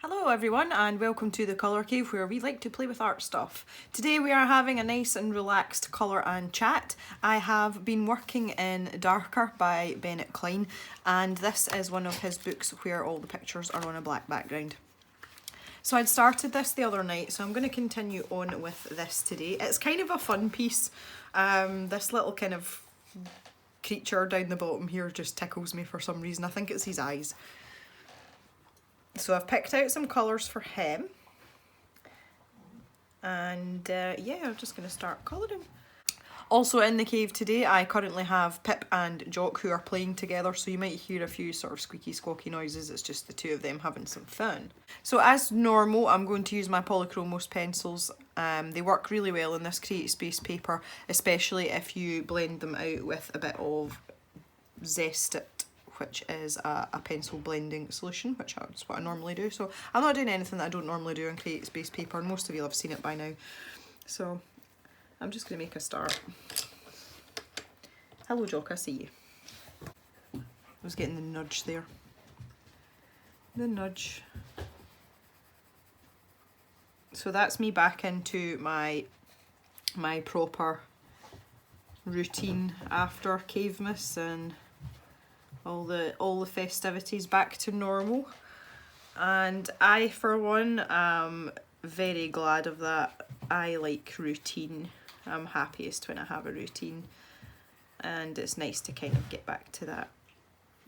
Hello everyone and welcome to the Colour Cave where we like to play with art stuff. Today we are having a nice and relaxed colour and chat. I have been working in Darker by Bennett Klein and this is one of his books where all the pictures are on a black background. So I'd started this the other night, so I'm going to continue on with this today. It's kind of a fun piece. This little kind of creature down the bottom here just tickles me for some reason. I think it's his eyes. So I've picked out some colours for him and yeah, I'm just going to start colouring. Also in the cave today I currently have Pip and Jock who are playing together, so you might hear a few sort of squeaky squawky noises. It's just the two of them having some fun. So as normal I'm going to use my Polychromos pencils. They work really well in this Create Space paper, especially if you blend them out with a bit of Zest It, which is a pencil blending solution, which is what I normally do. So I'm not doing anything that I don't normally do on Create Space paper, and most of you have seen it by now. So I'm just going to make a start. Hello Jock, I see you. I was getting the nudge there. The nudge. So that's me back into my proper routine after Cavemas and all the festivities back to normal, and I for one am very glad of that. I like routine. I'm happiest when I have a routine, and it's nice to kind of get back to that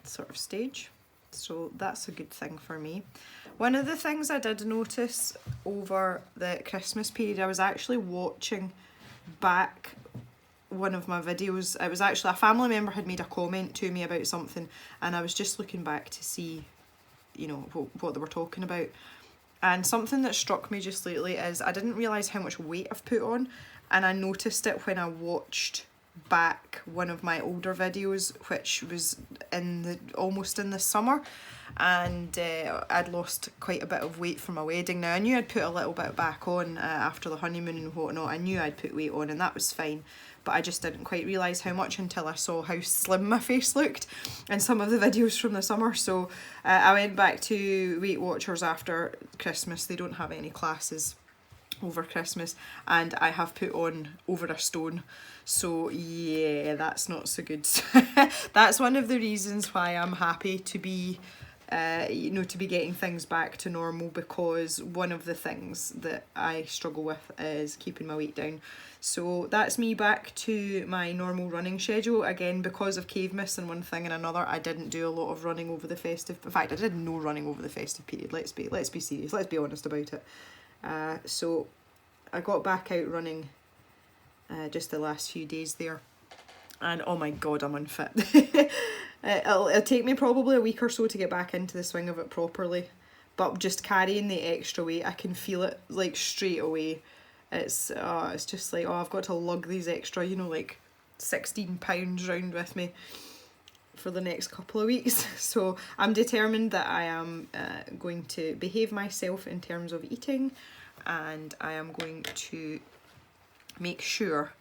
sort of stage, so that's a good thing for me. One of the things I did notice over the Christmas period, I was actually watching back one of my videos. It was actually a family member had made a comment to me about something, and I was just looking back to see, you know, what they were talking about. And something that struck me just lately is I didn't realise how much weight I've put on, and I noticed it when I watched back one of my older videos, which was almost in the summer, and I'd lost quite a bit of weight from my wedding. Now I knew I'd put a little bit back on after the honeymoon and whatnot. I knew I'd put weight on and that was fine, but I just didn't quite realise how much until I saw how slim my face looked in some of the videos from the summer. So I went back to Weight Watchers after Christmas. They don't have any classes over Christmas, and I have put on over a stone, so yeah, that's not so good. That's one of the reasons why I'm happy to be to be getting things back to normal, because one of the things that I struggle with is keeping my weight down. So that's me back to my normal running schedule again. Because of Cavemas and one thing and another, I didn't do a lot of running over the festive. In fact, I did no running over the festive period. Let's be serious. Let's be honest about it. So I got back out running just the last few days there, and oh my god, I'm unfit. It'll take me probably a week or so to get back into the swing of it properly, but just carrying the extra weight, I can feel it like straight away. It's just like, oh, I've got to lug these extra, you know, like 16 pounds round with me for the next couple of weeks. So I'm determined that I am going to behave myself in terms of eating, and I am going to make sure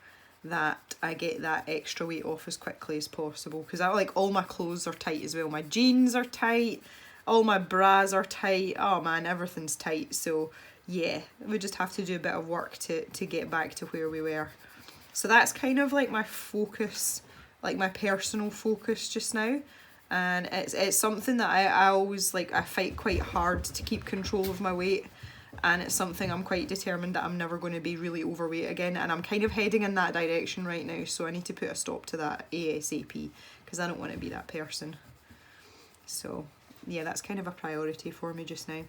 that I get that extra weight off as quickly as possible, because I like all my clothes are tight as well. My jeans are tight, all my bras are tight, oh man, everything's tight. So yeah, we just have to do a bit of work to get back to where we were. So that's kind of like my focus, like my personal focus just now, and it's something that I always like. I fight quite hard to keep control of my weight, and it's something I'm quite determined that I'm never going to be really overweight again, and I'm kind of heading in that direction right now, so I need to put a stop to that ASAP, because I don't want to be that person. So yeah, that's kind of a priority for me just now.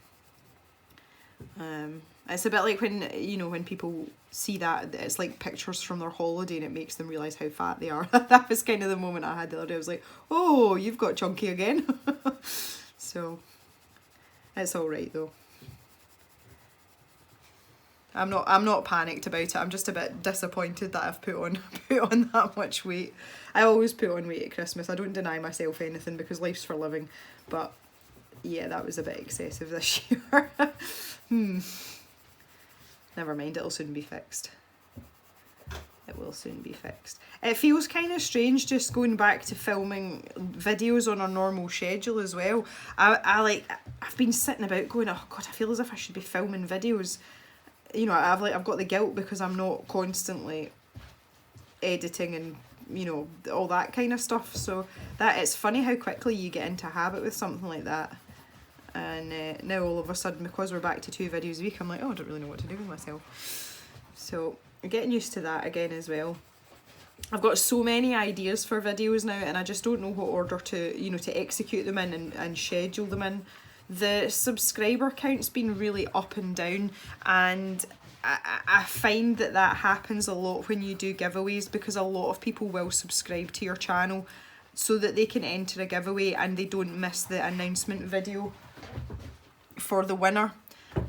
It's a bit like when, you know, when people see that, it's like pictures from their holiday and it makes them realise how fat they are. That was kind of the moment I had the other day. I was like, oh, you've got chunky again. So it's alright though. I'm not panicked about it. I'm just a bit disappointed that I've put on that much weight. I always put on weight at Christmas. I don't deny myself anything because life's for living. But yeah, that was a bit excessive this year. Never mind, it'll soon be fixed. It will soon be fixed. It feels kind of strange just going back to filming videos on a normal schedule as well. I've been sitting about going, oh God, I feel as if I should be filming videos. You know, I've got the guilt because I'm not constantly editing and, you know, all that kind of stuff. So that it's funny how quickly you get into a habit with something like that. And now all of a sudden, because we're back to 2 videos a week, I'm like, oh, I don't really know what to do with myself. So getting used to that again as well. I've got so many ideas for videos now, and I just don't know what order to, you know, to execute them in and schedule them in. The subscriber count's been really up and down, and I find that happens a lot when you do giveaways, because a lot of people will subscribe to your channel so that they can enter a giveaway and they don't miss the announcement video for the winner.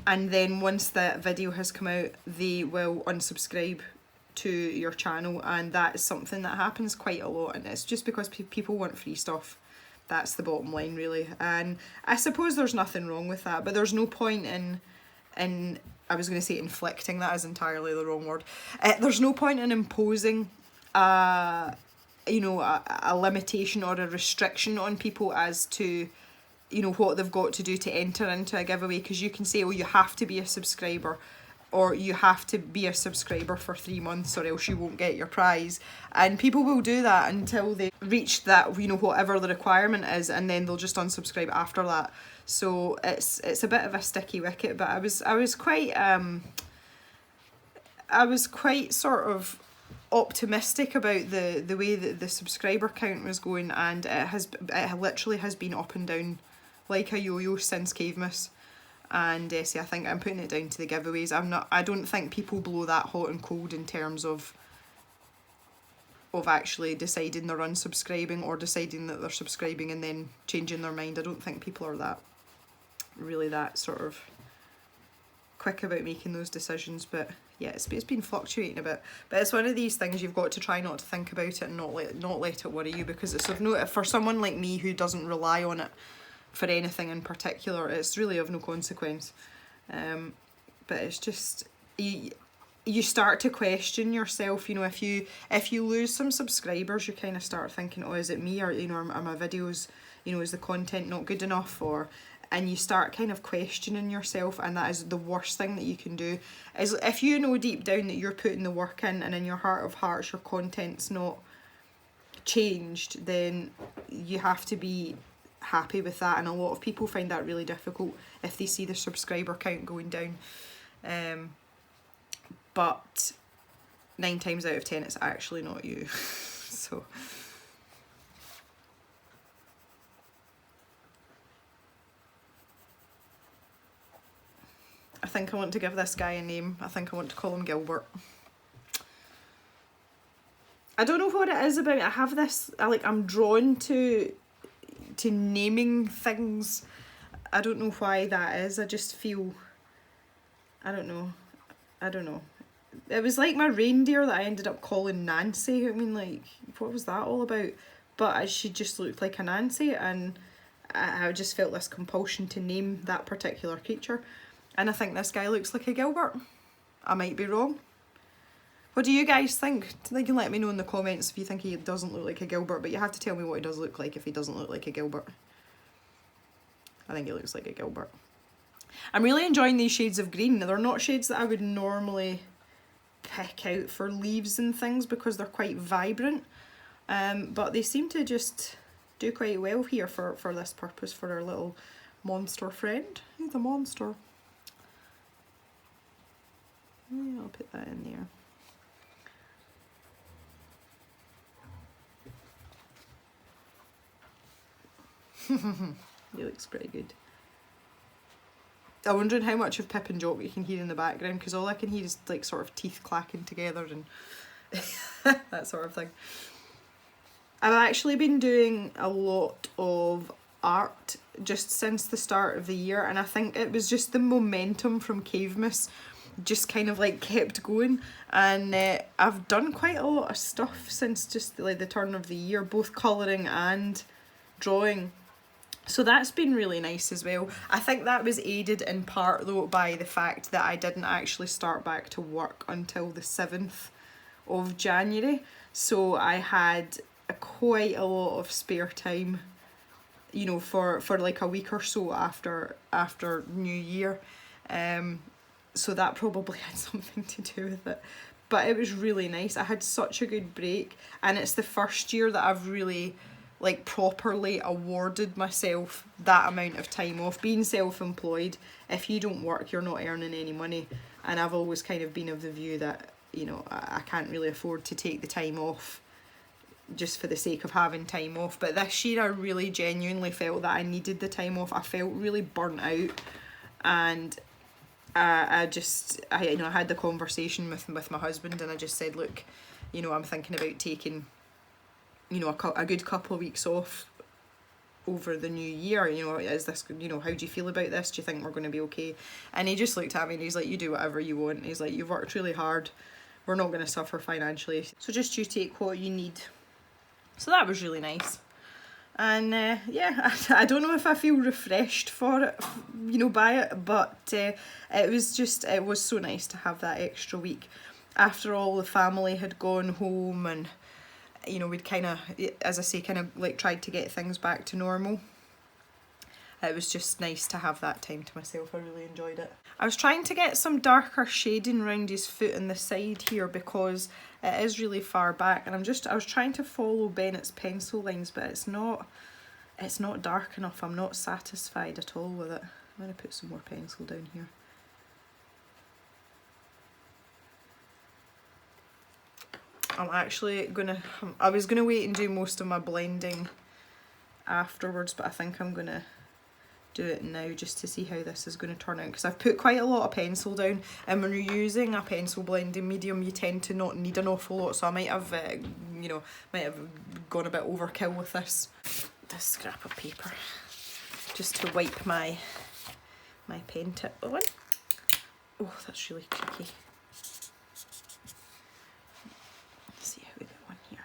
And then once that video has come out, they will unsubscribe to your channel, and that is something that happens quite a lot, and it's just because people want free stuff. That's the bottom line, really. And I suppose there's nothing wrong with that, but there's no point in I was going to say inflicting, that is entirely the wrong word. There's no point in imposing you know, a limitation or a restriction on people as to, you know, what they've got to do to enter into a giveaway, because you can say, oh, you have to be a subscriber, or you have to be a subscriber for 3 months or else you won't get your prize. And people will do that until they reach that, you know, whatever the requirement is, and then they'll just unsubscribe after that. So it's a bit of a sticky wicket, but I was quite sort of optimistic about the way that the subscriber count was going, and it literally has been up and down like a yo-yo since Cavemas. And see, I think I'm putting it down to the giveaways. I don't think people blow that hot and cold in terms of actually deciding they're unsubscribing or deciding that they're subscribing and then changing their mind. I don't think people are that sort of quick about making those decisions. But yeah, it's been fluctuating a bit. But it's one of these things you've got to try not to think about it and not let it worry you, because it's of no, for someone like me who doesn't rely on it for anything in particular, it's really of no consequence. But it's just, you start to question yourself, you know, if you lose some subscribers, you kind of start thinking, oh, is it me, or, you know, are my videos, you know, is the content not good enough, and you start kind of questioning yourself. And that is the worst thing that you can do, is if you know deep down that you're putting the work in, and in your heart of hearts your content's not changed, then you have to be happy with that. And a lot of people find that really difficult if they see the subscriber count going down. But 9 times out of 10 it's actually not you. So I think I want to give this guy a name. I think I want to call him Gilbert. I don't know what it is about it. I have this, I'm drawn to naming things. I don't know why that is. I just feel, I don't know. It was like my reindeer that I ended up calling Nancy. I mean, like, what was that all about? But she just looked like a Nancy, and I just felt this compulsion to name that particular creature. And I think this guy looks like a Gilbert. I might be wrong. What do you guys think? You can let me know in the comments if you think he doesn't look like a Gilbert, but you have to tell me what he does look like if he doesn't look like a Gilbert. I think he looks like a Gilbert. I'm really enjoying these shades of green. They're not shades that I would normally pick out for leaves and things because they're quite vibrant, but they seem to just do quite well here for this purpose, for our little monster friend. He's a monster. Yeah, I'll put that in there. He looks pretty good. I'm wondering how much of Pip and Jock you can hear in the background, because all I can hear is like sort of teeth clacking together and that sort of thing. I've actually been doing a lot of art just since the start of the year, and I think it was just the momentum from Cavemas just kind of like kept going, and I've done quite a lot of stuff since just like the turn of the year, both colouring and drawing. So that's been really nice as well. I think that was aided in part though by the fact that I didn't actually start back to work until the 7th of January, so I had quite a lot of spare time, you know, for like a week or so after New Year. So that probably had something to do with it. But it was really nice. I had such a good break, and it's the first year that I've really like properly awarded myself that amount of time off. Being self-employed, if you don't work, you're not earning any money, and I've always kind of been of the view that, you know, I can't really afford to take the time off just for the sake of having time off. But this year I really genuinely felt that I needed the time off. I felt really burnt out, and I you know, I had the conversation with my husband, and I just said, look, you know, I'm thinking about taking, you know, a good couple of weeks off over the new year. You know, is this, you know, how do you feel about this? Do you think we're going to be okay? And he just looked at me and he's like, you do whatever you want. He's like, you've worked really hard. We're not going to suffer financially. So just you take what you need. So that was really nice. And yeah, I don't know if I feel refreshed for it, you know, by it, but it was so nice to have that extra week after all the family had gone home, and, you know, we'd kind of, as I say, kind of like tried to get things back to normal. It was just nice to have that time to myself. I really enjoyed it. I was trying to get some darker shading around his foot on the side here because it is really far back, and I was trying to follow Bennett's pencil lines, but it's not dark enough. I'm not satisfied at all with it. I'm going to put some more pencil down here. I was gonna wait and do most of my blending afterwards, but I think I'm gonna do it now just to see how this is going to turn out, because I've put quite a lot of pencil down, and when you're using a pencil blending medium you tend to not need an awful lot, so I might have you know, might have gone a bit overkill with this scrap of paper just to wipe my pen tip on. Oh, that's really tricky. Let's see how we get one here.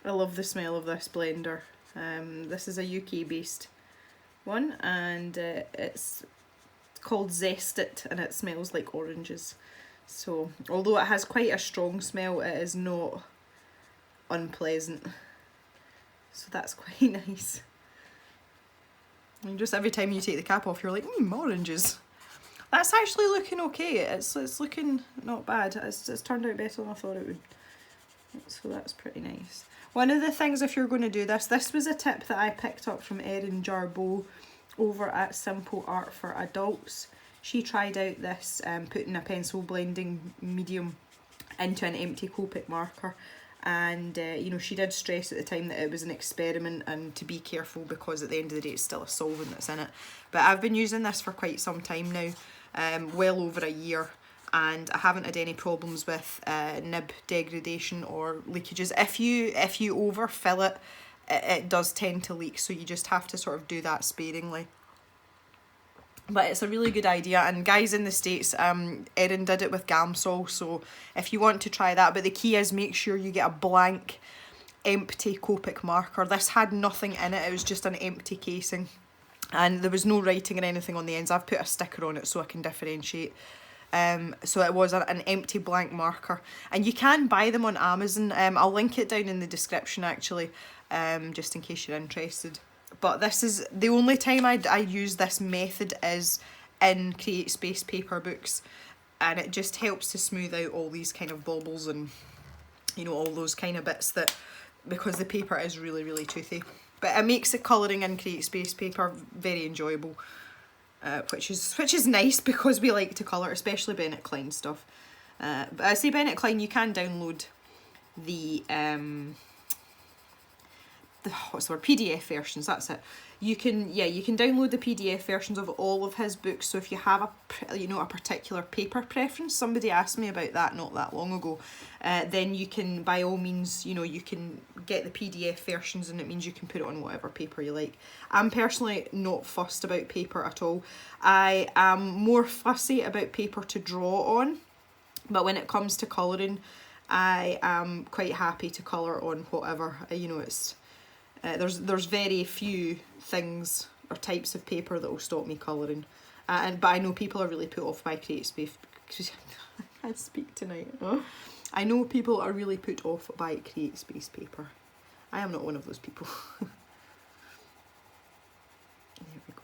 I love the smell of this blender. This is a UK based one, and it's called Zest It, and it smells like oranges. So although it has quite a strong smell, it is not unpleasant. So that's quite nice. And just every time you take the cap off, you're like, oranges. That's actually looking okay. It's looking not bad. It's turned out better than I thought it would. So that's pretty nice. One of the things, if you're going to do this was a tip that I picked up from Erin Jarboe over at Simple Art for Adults. She tried out this putting a pencil blending medium into an empty Copic marker, and you know, she did stress at the time that it was an experiment and to be careful, because at the end of the day it's still a solvent that's in it. But I've been using this for quite some time now, well over a year, and I haven't had any problems with nib degradation or leakages. If you overfill it, it does tend to leak, so you just have to sort of do that sparingly. But it's a really good idea, and guys in the States, Erin did it with Gamsol, so if you want to try that, but the key is make sure you get a blank, empty Copic marker. This had nothing in it, it was just an empty casing, and there was no writing or anything on the ends. I've put a sticker on it so I can differentiate. So it was an empty blank marker, and you can buy them on Amazon. I'll link it down in the description actually, just in case you're interested. But this is the only time I use this method is in Create Space paper books, and it just helps to smooth out all these kind of baubles and, you know, all those kind of bits, that because the paper is really, really toothy. But it makes the colouring in Create Space paper very enjoyable, which is nice because we like to colour, especially Bennett Klein stuff. But I say Bennett Klein, you can download the what's the word, PDF versions, that's it. You can download the PDF versions of all of his books. So if you have a particular paper preference, somebody asked me about that not that long ago, then you can, by all means, you can get the PDF versions, and it means you can put it on whatever paper you like. I'm personally not fussed about paper at all. I am more fussy about paper to draw on, but when it comes to colouring, I am quite happy to colour on whatever. It's there's very few things or types of paper that will stop me colouring. But I know people are really put off by Create Space. I can't speak tonight. I know people are really put off by Create Space paper. I am not one of those people. There we go.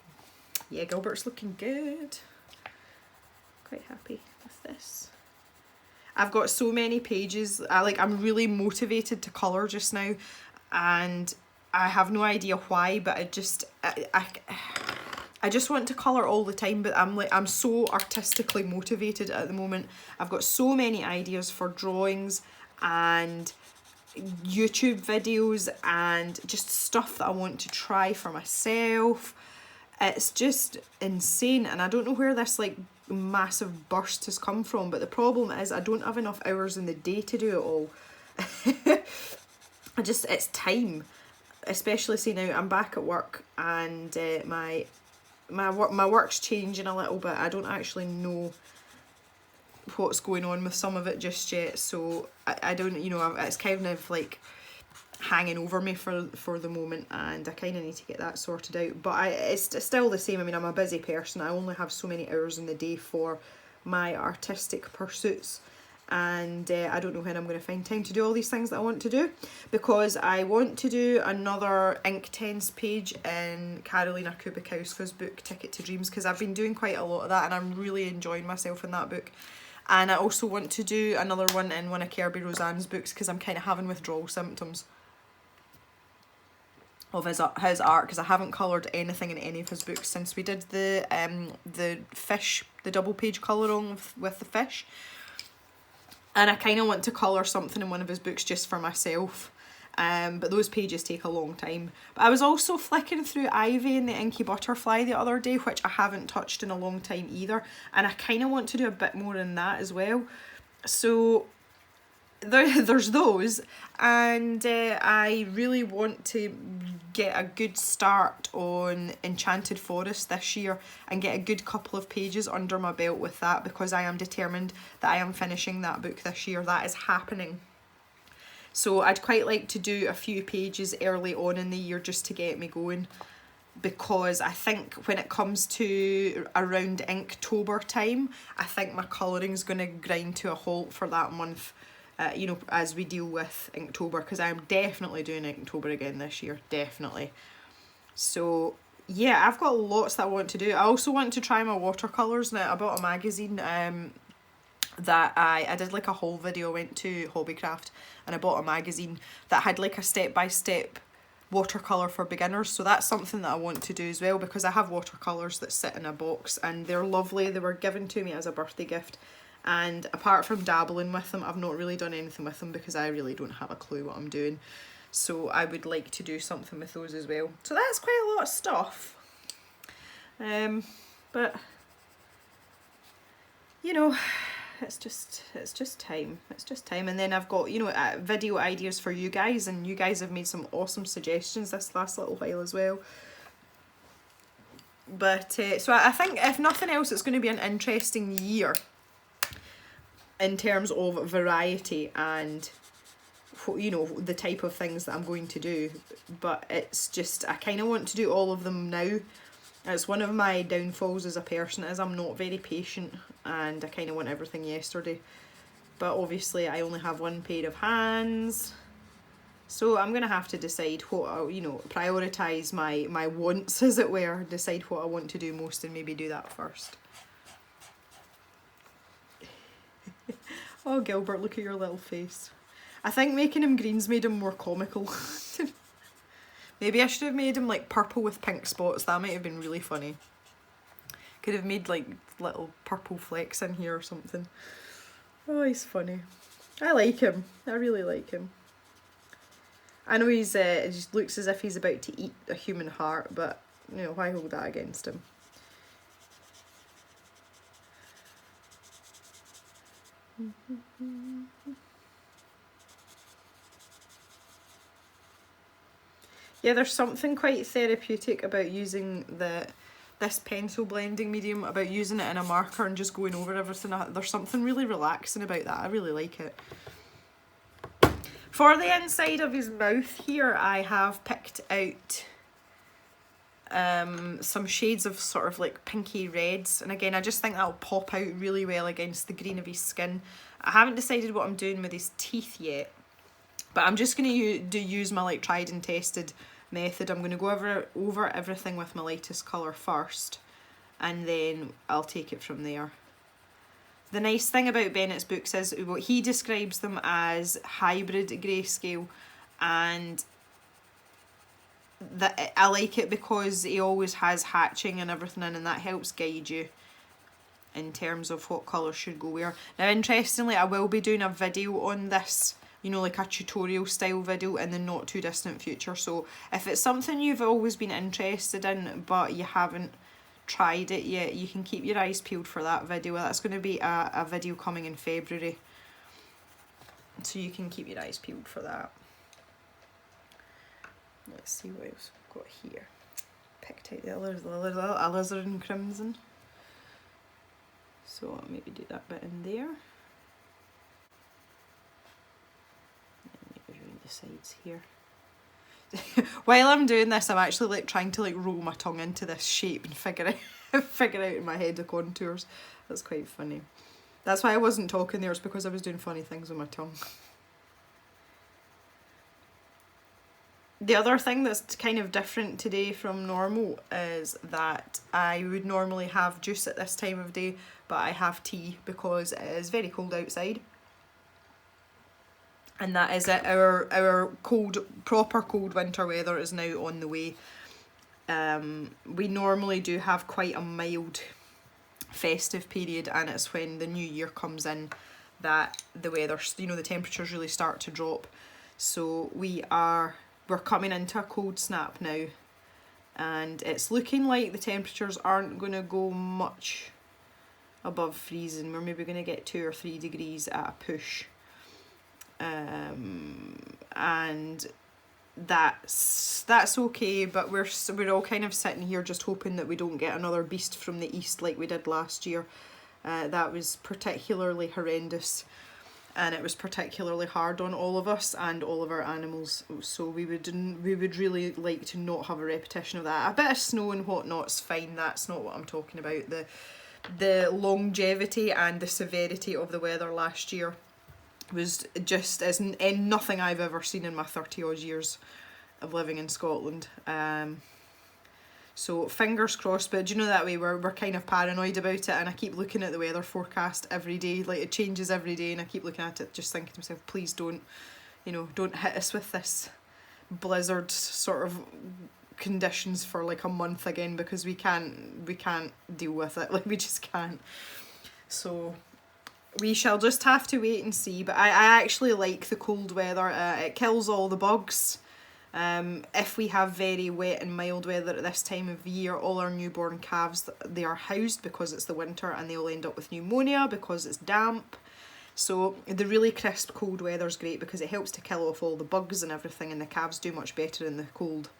Yeah, Gilbert's looking good. Quite happy with this. I've got so many pages. I'm really motivated to colour just now, and I have no idea why, but I just want to colour all the time, but I'm so artistically motivated at the moment. I've got so many ideas for drawings and YouTube videos and just stuff that I want to try for myself. It's just insane, and I don't know where this like massive burst has come from, but the problem is I don't have enough hours in the day to do it all. It's time, especially see now I'm back at work, and my work's changing a little bit. I don't actually know what's going on with some of it just yet, so I don't, you know, it's kind of like hanging over me for the moment, and I kind of need to get that sorted out. But it's still the same. I mean, I'm a busy person. I only have so many hours in the day for my artistic pursuits, and I don't know when I'm going to find time to do all these things that I want to do, because I want to do another Inktense page in Karolina Kubikowska's book Ticket to Dreams, because I've been doing quite a lot of that and I'm really enjoying myself in that book. And I also want to do another one in one of Kirby Roseanne's books, because I'm kind of having withdrawal symptoms of his art, because I haven't coloured anything in any of his books since we did the fish, the double page colour on with the fish. And I kind of want to colour something in one of his books just for myself, but those pages take a long time. But I was also flicking through Ivy and the Inky Butterfly the other day, which I haven't touched in a long time either, and I kind of want to do a bit more in that as well. So there's those, and I really want to get a good start on Enchanted Forest this year and get a good couple of pages under my belt with that, because I am determined that I am finishing that book this year. That is happening. So I'd quite like to do a few pages early on in the year just to get me going, because I think when it comes to around Inktober time, I think my colouring's going to grind to a halt for that month. You know, as we deal with Inktober, because I'm definitely doing Inktober again this year, definitely. So yeah, I've got lots that I want to do. I also want to try my watercolours. Now, I bought a magazine that I did like a haul video. I went to Hobbycraft and I bought a magazine that had like a step-by-step watercolour for beginners, so that's something that I want to do as well, because I have watercolours that sit in a box and they're lovely. They were given to me as a birthday gift, and apart from dabbling with them, I've not really done anything with them because I really don't have a clue what I'm doing. So I would like to do something with those as well. So that's quite a lot of stuff. But you know, it's just time. It's just time. And then I've got, you know, video ideas for you guys, and you guys have made some awesome suggestions this last little while as well. But so I think if nothing else, it's going to be an interesting year in terms of variety and, you know, the type of things that I'm going to do. But it's just, I kind of want to do all of them now. It's one of my downfalls as a person, is I'm not very patient and I kind of want everything yesterday. But obviously I only have one pair of hands, so I'm going to have to decide what, you know, prioritise my wants, as it were, decide what I want to do most and maybe do that first. Oh, Gilbert, look at your little face. I think making him greens made him more comical. Maybe I should have made him like purple with pink spots. That might have been really funny. Could have made like little purple flecks in here or something. Oh, he's funny. I like him. I really like him. I know he's it just looks as if he's about to eat a human heart, but you know, why hold that against him? Yeah, there's something quite therapeutic about using this pencil blending medium, about using it in a marker and just going over everything. There's something really relaxing about that. I really like it. For the inside of his mouth here, I have picked out some shades of sort of like pinky reds, and again I just think that'll pop out really well against the green of his skin. I haven't decided what I'm doing with his teeth yet, but I'm just going to use my like tried and tested method. I'm going to go over everything with my lightest colour first, and then I'll take it from there. The nice thing about Bennett's books is what he describes them as hybrid grayscale, and that I like it because he always has hatching and everything in, and that helps guide you in terms of what colour should go where. Now interestingly, I will be doing a video on this, you know, like a tutorial style video in the not too distant future, so if it's something you've always been interested in but you haven't tried it yet, you can keep your eyes peeled for that video. That's going to be a video coming in February, so you can keep your eyes peeled for that. Let's see what else we've got here. Picked out the alizarin crimson, so I'll maybe do that bit in there, and maybe around the sides here. While I'm doing this, I'm actually like trying to like roll my tongue into this shape and figure out in my head the contours. That's quite funny. That's why I wasn't talking there, it's because I was doing funny things with my tongue. The other thing that's kind of different today from normal is that I would normally have juice at this time of day, but I have tea because it is very cold outside. And that is it. Our proper cold winter weather is now on the way. We normally do have quite a mild festive period, and it's when the new year comes in that the weather, you know, the temperatures really start to drop. So we're coming into a cold snap now, and it's looking like the temperatures aren't going to go much above freezing. We're maybe going to get 2 or 3 degrees at a push. And that's okay, but we're all kind of sitting here just hoping that we don't get another beast from the east like we did last year. That was particularly horrendous, and it was particularly hard on all of us and all of our animals, so we would really like to not have a repetition of that. A bit of snow and whatnot's fine, that's not what I'm talking about. The longevity and the severity of the weather last year was just in nothing I've ever seen in my 30 odd years of living in Scotland. So fingers crossed, but do you know that way we're kind of paranoid about it, and I keep looking at the weather forecast every day, like it changes every day, and I keep looking at it just thinking to myself, please don't hit us with this blizzard sort of conditions for like a month again, because we can't deal with it, like we just can't. So we shall just have to wait and see, but I actually like the cold weather. It kills all the bugs. If we have very wet and mild weather at this time of year, all our newborn calves, they are housed because it's the winter, and they'll end up with pneumonia because it's damp. So the really crisp cold weather is great because it helps to kill off all the bugs and everything, and the calves do much better in the cold,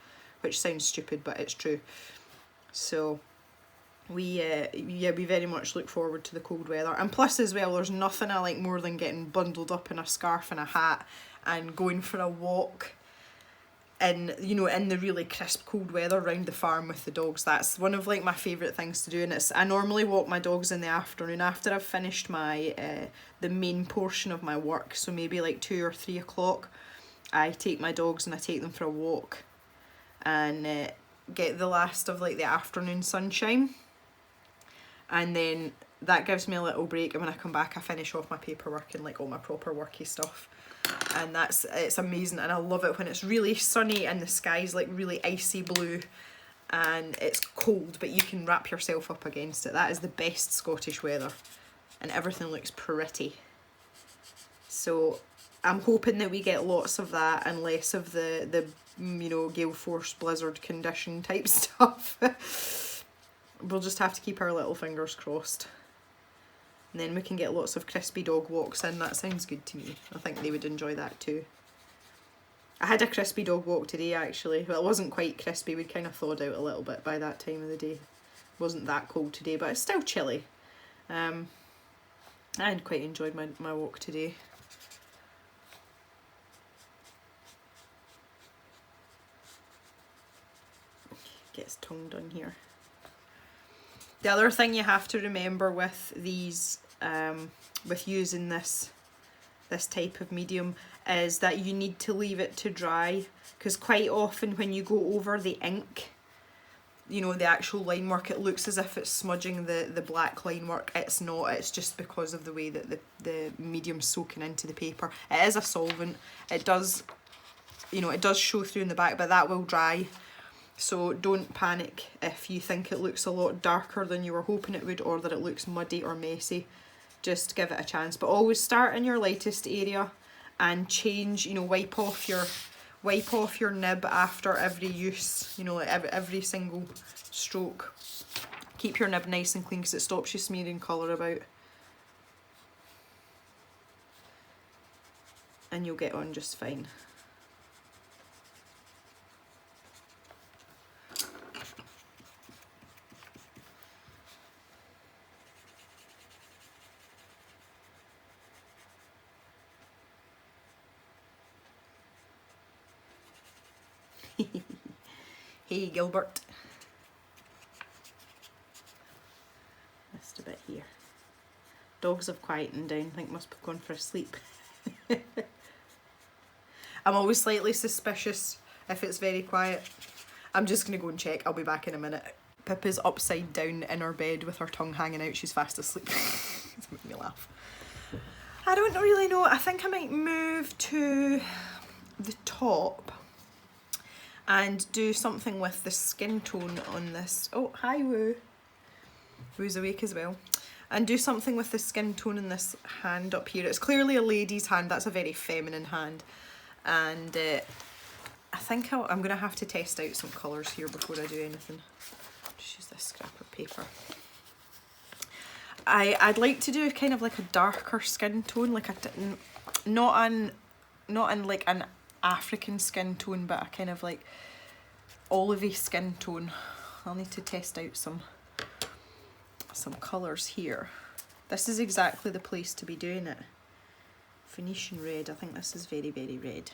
which sounds stupid but it's true. So we very much look forward to the cold weather, and plus as well, there's nothing I like more than getting bundled up in a scarf and a hat and going for a walk in the really crisp cold weather around the farm with the dogs. That's one of like my favourite things to do, and I normally walk my dogs in the afternoon after I've finished my the main portion of my work, so maybe like 2 or 3 o'clock I take my dogs and I take them for a walk and get the last of like the afternoon sunshine, and then that gives me a little break, and when I come back I finish off my paperwork and like all my proper worky stuff. And it's amazing, and I love it when it's really sunny and the sky's like really icy blue and it's cold, but you can wrap yourself up against it. That is the best Scottish weather, and everything looks pretty. So I'm hoping that we get lots of that and less of the gale force blizzard condition type stuff. We'll just have to keep our little fingers crossed. And then we can get lots of crispy dog walks in. That sounds good to me. I think they would enjoy that too. I had a crispy dog walk today actually. Well, it wasn't quite crispy, we'd kind of thawed out a little bit by that time of the day. It wasn't that cold today, but it's still chilly. I had quite enjoyed my walk today. gets tongued on here. The other thing you have to remember with these, with using this type of medium, is that you need to leave it to dry, because quite often when you go over the ink, you know, the actual line work, it looks as if it's smudging the black line work. It's not, it's just because of the way that the medium's soaking into the paper. It is a solvent, it does, you know, it does show through in the back, but that will dry. So don't panic if you think it looks a lot darker than you were hoping it would, or that it looks muddy or messy. Just give it a chance, but always start in your lightest area and change, you know, wipe off your nib after every use, you know, like every single stroke. Keep your nib nice and clean because it stops you smearing colour about. And you'll get on just fine. Hey Gilbert. Missed a bit here. Dogs have quietened down, I think must be gone for a sleep. I'm always slightly suspicious if it's very quiet. I'm just gonna go and check, I'll be back in a minute. Pippa's upside down in her bed with her tongue hanging out, she's fast asleep. It's making me laugh. I don't really know, I think I might move to the top and do something with the skin tone on this. Oh, hi Woo. Woo's awake as well. And do something with the skin tone in this hand up here. It's clearly a lady's hand, that's a very feminine hand. And I think I'm going to have to test out some colours here before I do anything. Just use this scrap of paper. I'd like to do kind of like a darker skin tone, like not in like an African skin tone, but a kind of like olivey skin tone. I'll need to test out some colours here. This is exactly the place to be doing it. Phoenician red, I think this is very, very red.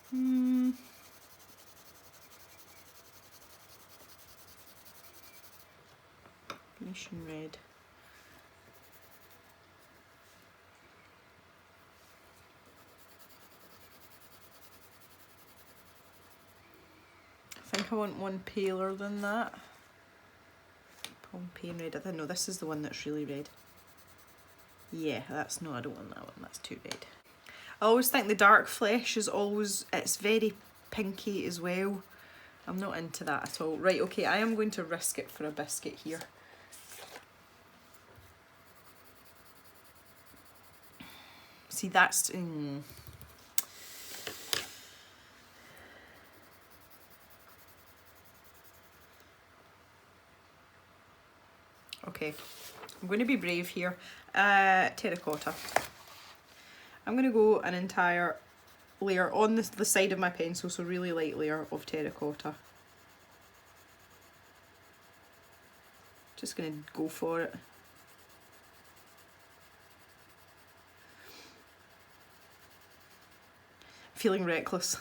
Phoenician red. I think I want one paler than that. Pompeii red, I don't know, this is the one that's really red. Yeah, that's, no, I don't want that one, that's too red. I always think the dark flesh is always, it's very pinky as well. I'm not into that at all. Right, okay, I am going to risk it for a biscuit here. See, that's... Okay, I'm going to be brave here. Terracotta. I'm going to go an entire layer on the side of my pencil, so really light layer of terracotta. Just going to go for it. Feeling reckless.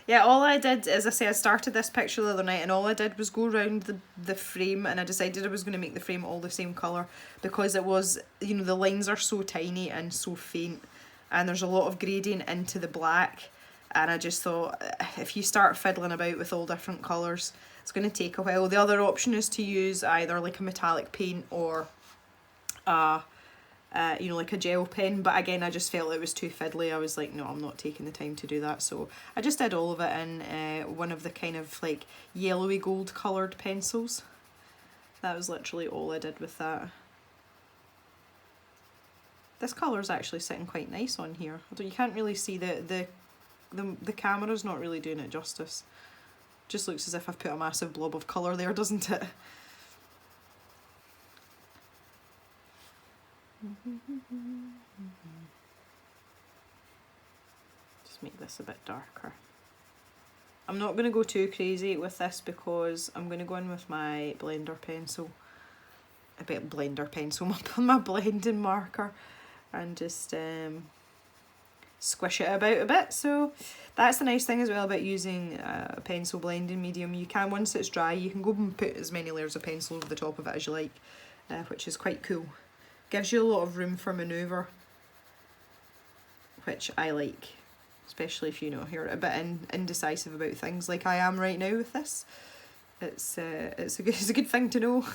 Yeah, all I did, as I say, I started this picture the other night and all I did was go around the frame, and I decided I was going to make the frame all the same colour because it was, you know, the lines are so tiny and so faint and there's a lot of gradient into the black, and I just thought if you start fiddling about with all different colours it's going to take a while. The other option is to use either like a metallic paint or you know, like a gel pen, but again I just felt it was too fiddly. I was like, no, I'm not taking the time to do that, so I just did all of it in one of the kind of like yellowy gold coloured pencils. That was literally all I did with that. This colour's actually sitting quite nice on here, although you can't really see the camera's not really doing it justice. Just looks as if I've put a massive blob of colour there, doesn't it? Just make this a bit darker. I'm not going to go too crazy with this because I'm going to go in with my blender pencil, my blending marker, and just squish it about a bit. So that's the nice thing as well about using a pencil blending medium. You can, once it's dry, you can go and put as many layers of pencil over the top of it as you like, which is quite cool. Gives you a lot of room for manoeuvre, which I like, especially if, you know, you're a bit indecisive about things like I am right now with this. It's a good thing to know.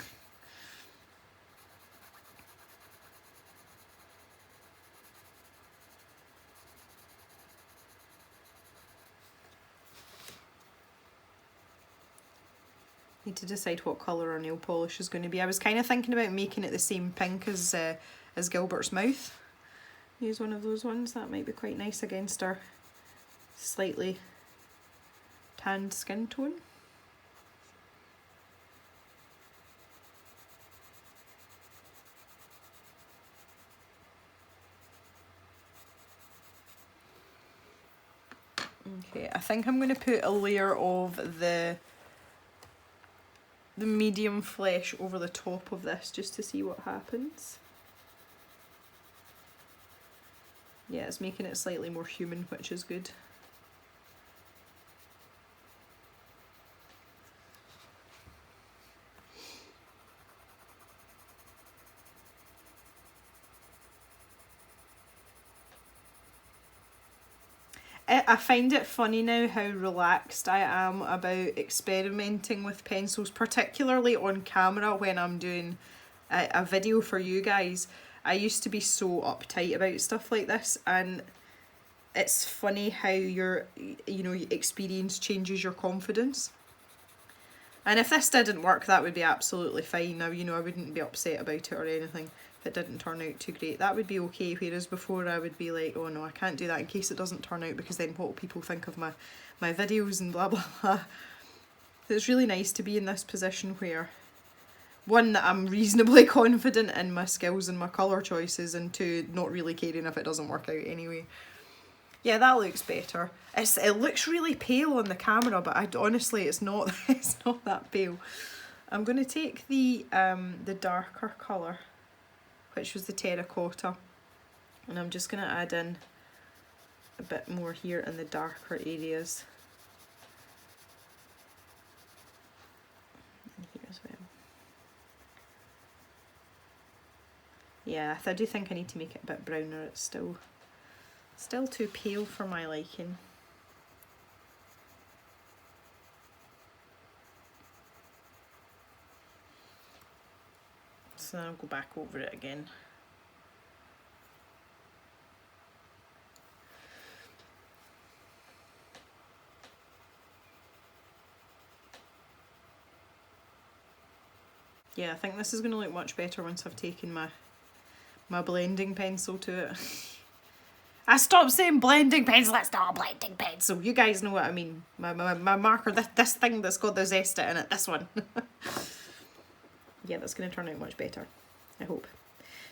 Need to decide what colour our nail polish is going to be. I was kind of thinking about making it the same pink as Gilbert's mouth. Use one of those ones, that might be quite nice against our slightly tanned skin tone. Okay, I think I'm going to put a layer of the medium flesh over the top of this just to see what happens. Yeah, it's making it slightly more human, which is good. I find it funny now how relaxed I am about experimenting with pencils, particularly on camera when I'm doing a video for you guys. I used to be so uptight about stuff like this, and it's funny how your experience changes your confidence. And if this didn't work, that would be absolutely fine. Now, I wouldn't be upset about it or anything. If it didn't turn out too great, that would be okay, whereas before I would be like, oh no, I can't do that in case it doesn't turn out, because then what will people think of my videos and blah blah blah. It's really nice to be in this position where, one, that I'm reasonably confident in my skills and my colour choices, and two, not really caring if it doesn't work out anyway. Yeah, that looks better. It looks really pale on the camera, but honestly it's not it's not that pale. I'm going to take the darker colour, which was the terracotta, and I'm just going to add in a bit more here in the darker areas. And here as well. Yeah, I do think I need to make it a bit browner. It's still too pale for my liking. So then I'll go back over it again. Yeah, I think this is going to look much better once I've taken my blending pencil to it. I stopped saying blending pencil, it's not a blending pencil. You guys know what I mean. My marker, this thing that's got the zesta in it, this one. Yeah, that's going to turn out much better, I hope.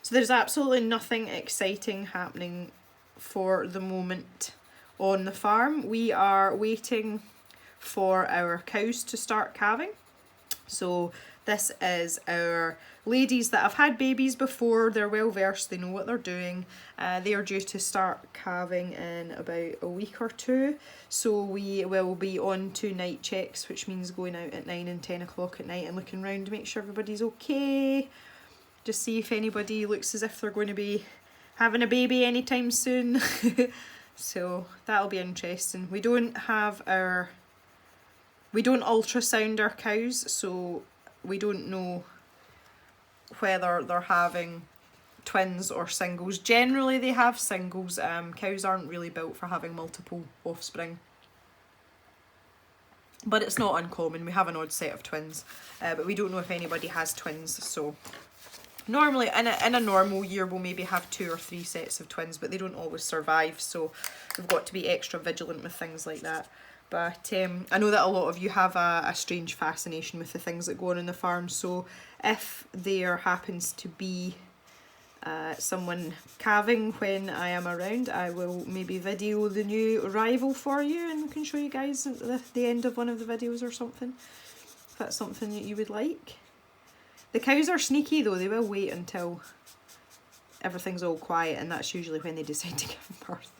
So there's absolutely nothing exciting happening for the moment on the farm. We are waiting for our cows to start calving. So this is our ladies that have had babies before. They're well versed, they know what they're doing. They are due to start calving in about a week or two. So we will be on to night checks, which means going out at 9 and 10 o'clock at night and looking around to make sure everybody's okay. Just see if anybody looks as if they're going to be having a baby anytime soon. So that'll be interesting. We don't ultrasound our cows, so we don't know whether they're having twins or singles. Generally they have singles. Cows aren't really built for having multiple offspring, but it's not uncommon. We have an odd set of twins, but we don't know if anybody has twins. So normally in a normal year we'll maybe have 2 or 3 sets of twins, but they don't always survive, so we've got to be extra vigilant with things like that. But I know that a lot of you have a strange fascination with the things that go on in the farm, so if there happens to be someone calving when I am around, I will maybe video the new arrival for you and can show you guys at the end of one of the videos or something, if that's something that you would like. The cows are sneaky though, they will wait until everything's all quiet, and that's usually when they decide to give birth.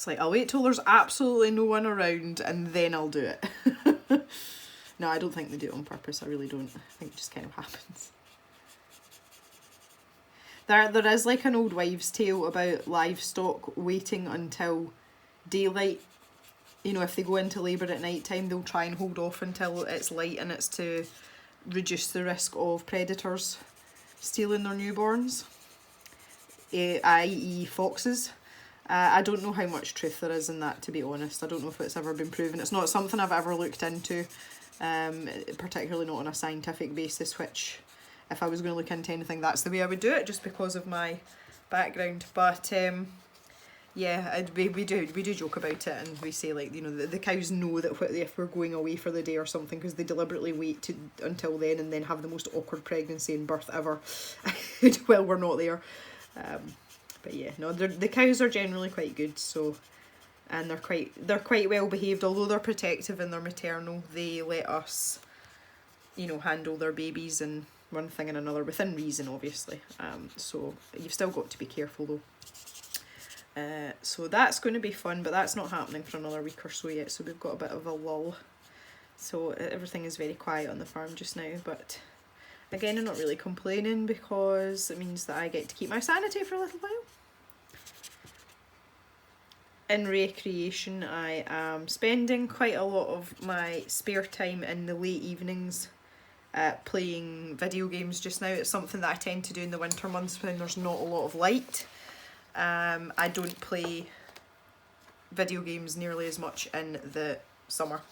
like, I'll wait till there's absolutely no one around and then I'll do it. No, I don't think they do it on purpose. I really don't. I think it just kind of happens. There is like an old wives' tale about livestock waiting until daylight. You know, if they go into labour at night time, they'll try and hold off until it's light, and it's to reduce the risk of predators stealing their newborns, i.e. foxes. I don't know how much truth there is in that, to be honest. I don't know if it's ever been proven. It's not something I've ever looked into, particularly not on a scientific basis, which if I was going to look into anything, that's the way I would do it, just because of my background. But yeah, we do joke about it, and we say, like, you know, the cows know that if we're going away for the day or something, because they deliberately wait until then and then have the most awkward pregnancy and birth ever while we're not there. But yeah, no, the cows are generally quite good, so, and they're quite well behaved. Although they're protective and they're maternal, they let us, you know, handle their babies and one thing and another, within reason, obviously. So you've still got to be careful though. So that's going to be fun, but that's not happening for another week or so yet, so we've got a bit of a lull. So everything is very quiet on the farm just now, but again, I'm not really complaining because it means that I get to keep my sanity for a little while. In recreation, I am spending quite a lot of my spare time in the late evenings playing video games just now. It's something that I tend to do in the winter months when there's not a lot of light. I don't play video games nearly as much in the summer.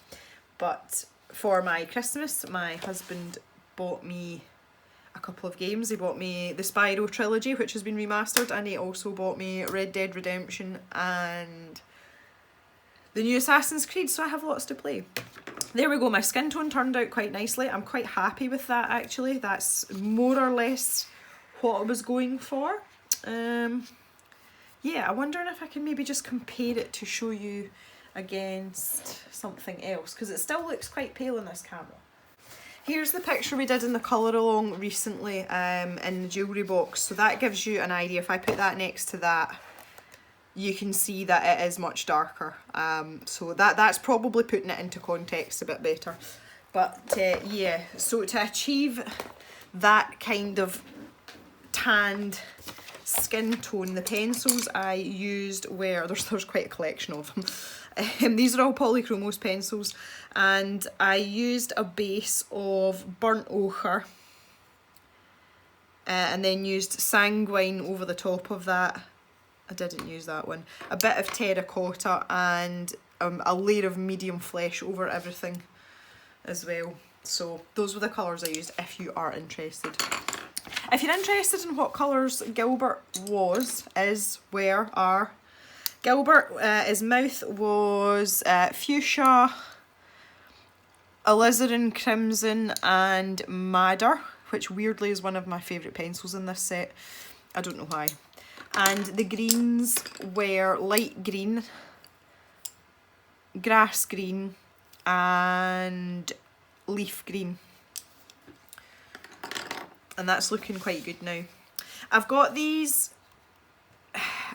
But for my Christmas, my husband bought me a couple of games. He bought me the Spyro trilogy, which has been remastered, and he also bought me Red Dead Redemption and the new Assassin's Creed, so I have lots to play. There we go, my skin tone turned out quite nicely. I'm quite happy with that, actually. That's more or less what I was going for. Yeah, I'm wondering if I can maybe just compare it to show you against something else, because it still looks quite pale in this camera. Here's the picture we did in the colour along recently in the jewellery box, so that gives you an idea. If I put that next to that, you can see that it is much darker. So that's probably putting it into context a bit better. But yeah, so to achieve that kind of tanned skin tone, the pencils I used were, there's quite a collection of them. These are all Polychromos pencils, and I used a base of burnt ochre and then used sanguine over the top of that. I didn't use that one. A bit of terracotta and a layer of medium flesh over everything as well. So those were the colours I used, if you are interested. If you're interested in what colours Gilbert are, Gilbert, his mouth was fuchsia, alizarin crimson and madder, which weirdly is one of my favourite pencils in this set. I don't know why. And the greens were light green, grass green and leaf green. And that's looking quite good now. I've got these,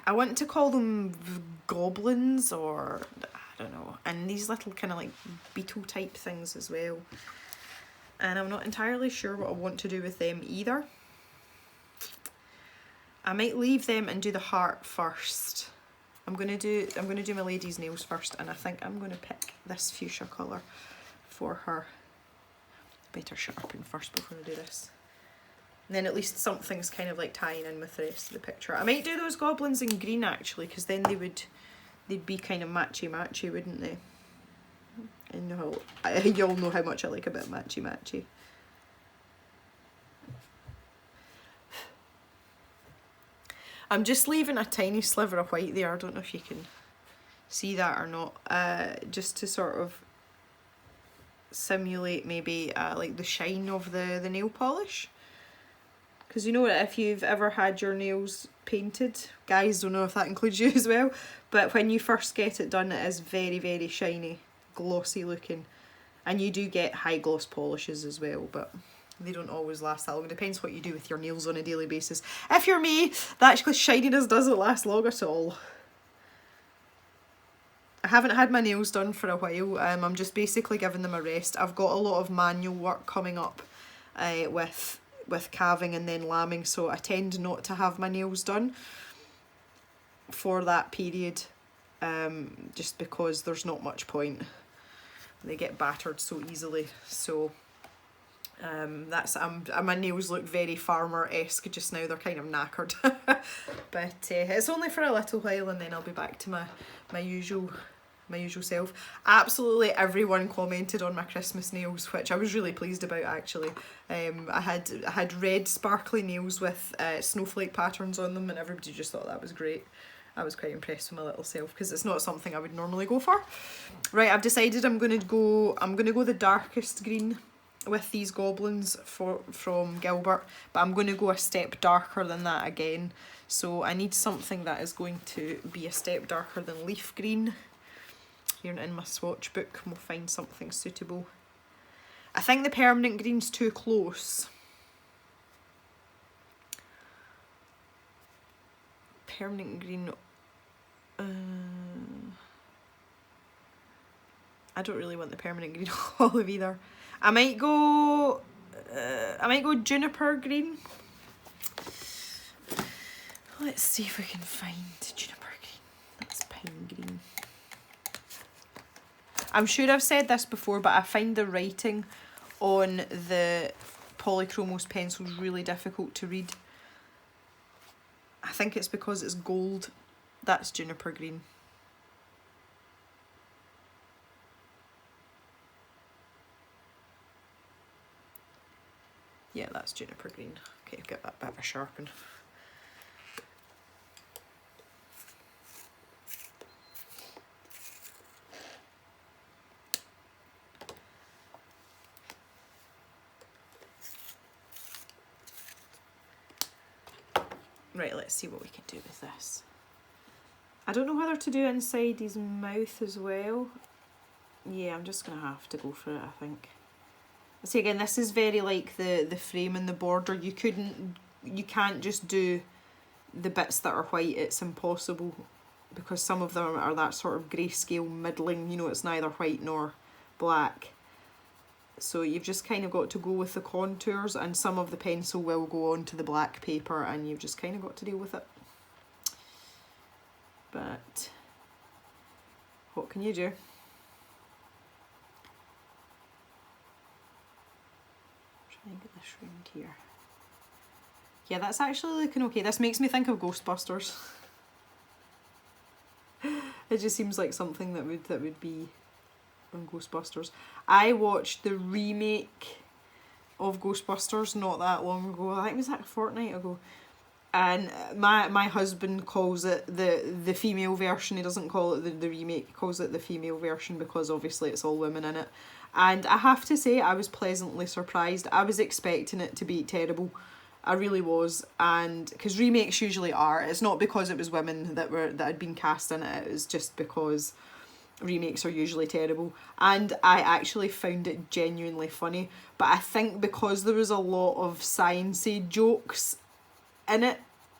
I want to call them goblins, or I don't know, and these little kind of like beetle type things as well. And I'm not entirely sure what I want to do with them either. I might leave them and do the heart first. I'm gonna do my lady's nails first, and I think I'm gonna pick this fuchsia colour for her. Better sharpen first before I do this. And then at least something's kind of like tying in with the rest of the picture. I might do those goblins in green actually, because then they'd be kind of matchy-matchy, wouldn't they? And you'll know how much I like a bit matchy-matchy. I'm just leaving a tiny sliver of white there. I don't know if you can see that or not. Just to sort of simulate maybe like the shine of the nail polish. Because you know what, if you've ever had your nails painted, guys, don't know if that includes you as well, but when you first get it done, it is very, very shiny, glossy looking. And you do get high gloss polishes as well, but they don't always last that long. It depends what you do with your nails on a daily basis. If you're me, the actual shininess doesn't last long at all. I haven't had my nails done for a while. I'm just basically giving them a rest. I've got a lot of manual work coming up with calving and then lambing, so I tend not to have my nails done for that period, just because there's not much point. They get battered so easily. So that's my nails look very farmer-esque just now. They're kind of knackered. But it's only for a little while, and then I'll be back to my usual self. Absolutely everyone commented on my Christmas nails, which I was really pleased about actually. I had red sparkly nails with snowflake patterns on them, and everybody just thought that was great. I was quite impressed with my little self, because it's not something I would normally go for. Right, I've decided I'm gonna go the darkest green with these goblins from Gilbert, but I'm gonna go a step darker than that again. So I need something that is going to be a step darker than leaf green. Here in my swatch book, we'll find something suitable. I think the permanent green's too close. Permanent green. I don't really want the permanent green olive either. I might go juniper green. Let's see if we can find juniper green. That's pine green. I'm sure I've said this before, but I find the writing on the Polychromos pencils really difficult to read. I think it's because it's gold. That's juniper green. Yeah, that's juniper green. Okay, I'll get that bit of a sharpen. Right, let's see what we can do with this. I don't know whether to do inside his mouth as well. Yeah, I'm just gonna have to go for it, I think. See, again, this is very like the frame and the border. You can't just do the bits that are white. It's impossible, because some of them are that sort of grayscale middling, you know, it's neither white nor black. So you've just kind of got to go with the contours, and some of the pencil will go onto the black paper, and you've just kind of got to deal with it. But what can you do? Try and get this round here. Yeah, that's actually looking okay. This makes me think of Ghostbusters. It just seems like something that would be on Ghostbusters. I watched the remake of Ghostbusters not that long ago. I think it was like a fortnight ago. And my husband calls it the female version. He doesn't call it the remake. He calls it the female version because obviously it's all women in it. And I have to say, I was pleasantly surprised. I was expecting it to be terrible. I really was. And because remakes usually are. It's not because it was women that had been cast in it. It was just because remakes are usually terrible. And I actually found it genuinely funny. But I think because there was a lot of sciencey jokes in it,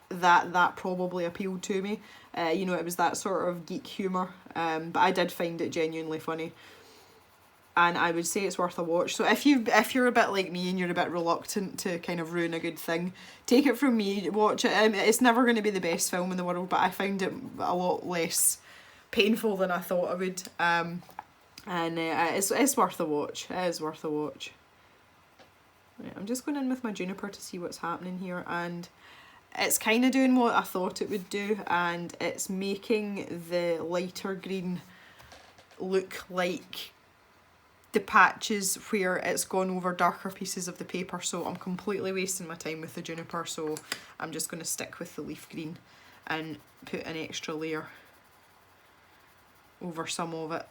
that probably appealed to me. You know, it was that sort of geek humour. But I did find it genuinely funny. And I would say it's worth a watch. So if you're a bit like me and you're a bit reluctant to kind of ruin a good thing, take it from me, watch it. It's never going to be the best film in the world, but I found it a lot less painful than I thought I would. It's worth a watch. It is worth a watch. Right, I'm just going in with my juniper to see what's happening here, and it's kind of doing what I thought it would do, and it's making the lighter green look like the patches where it's gone over darker pieces of the paper. So I'm completely wasting my time with the juniper, so I'm just going to stick with the leaf green and put an extra layer over some of it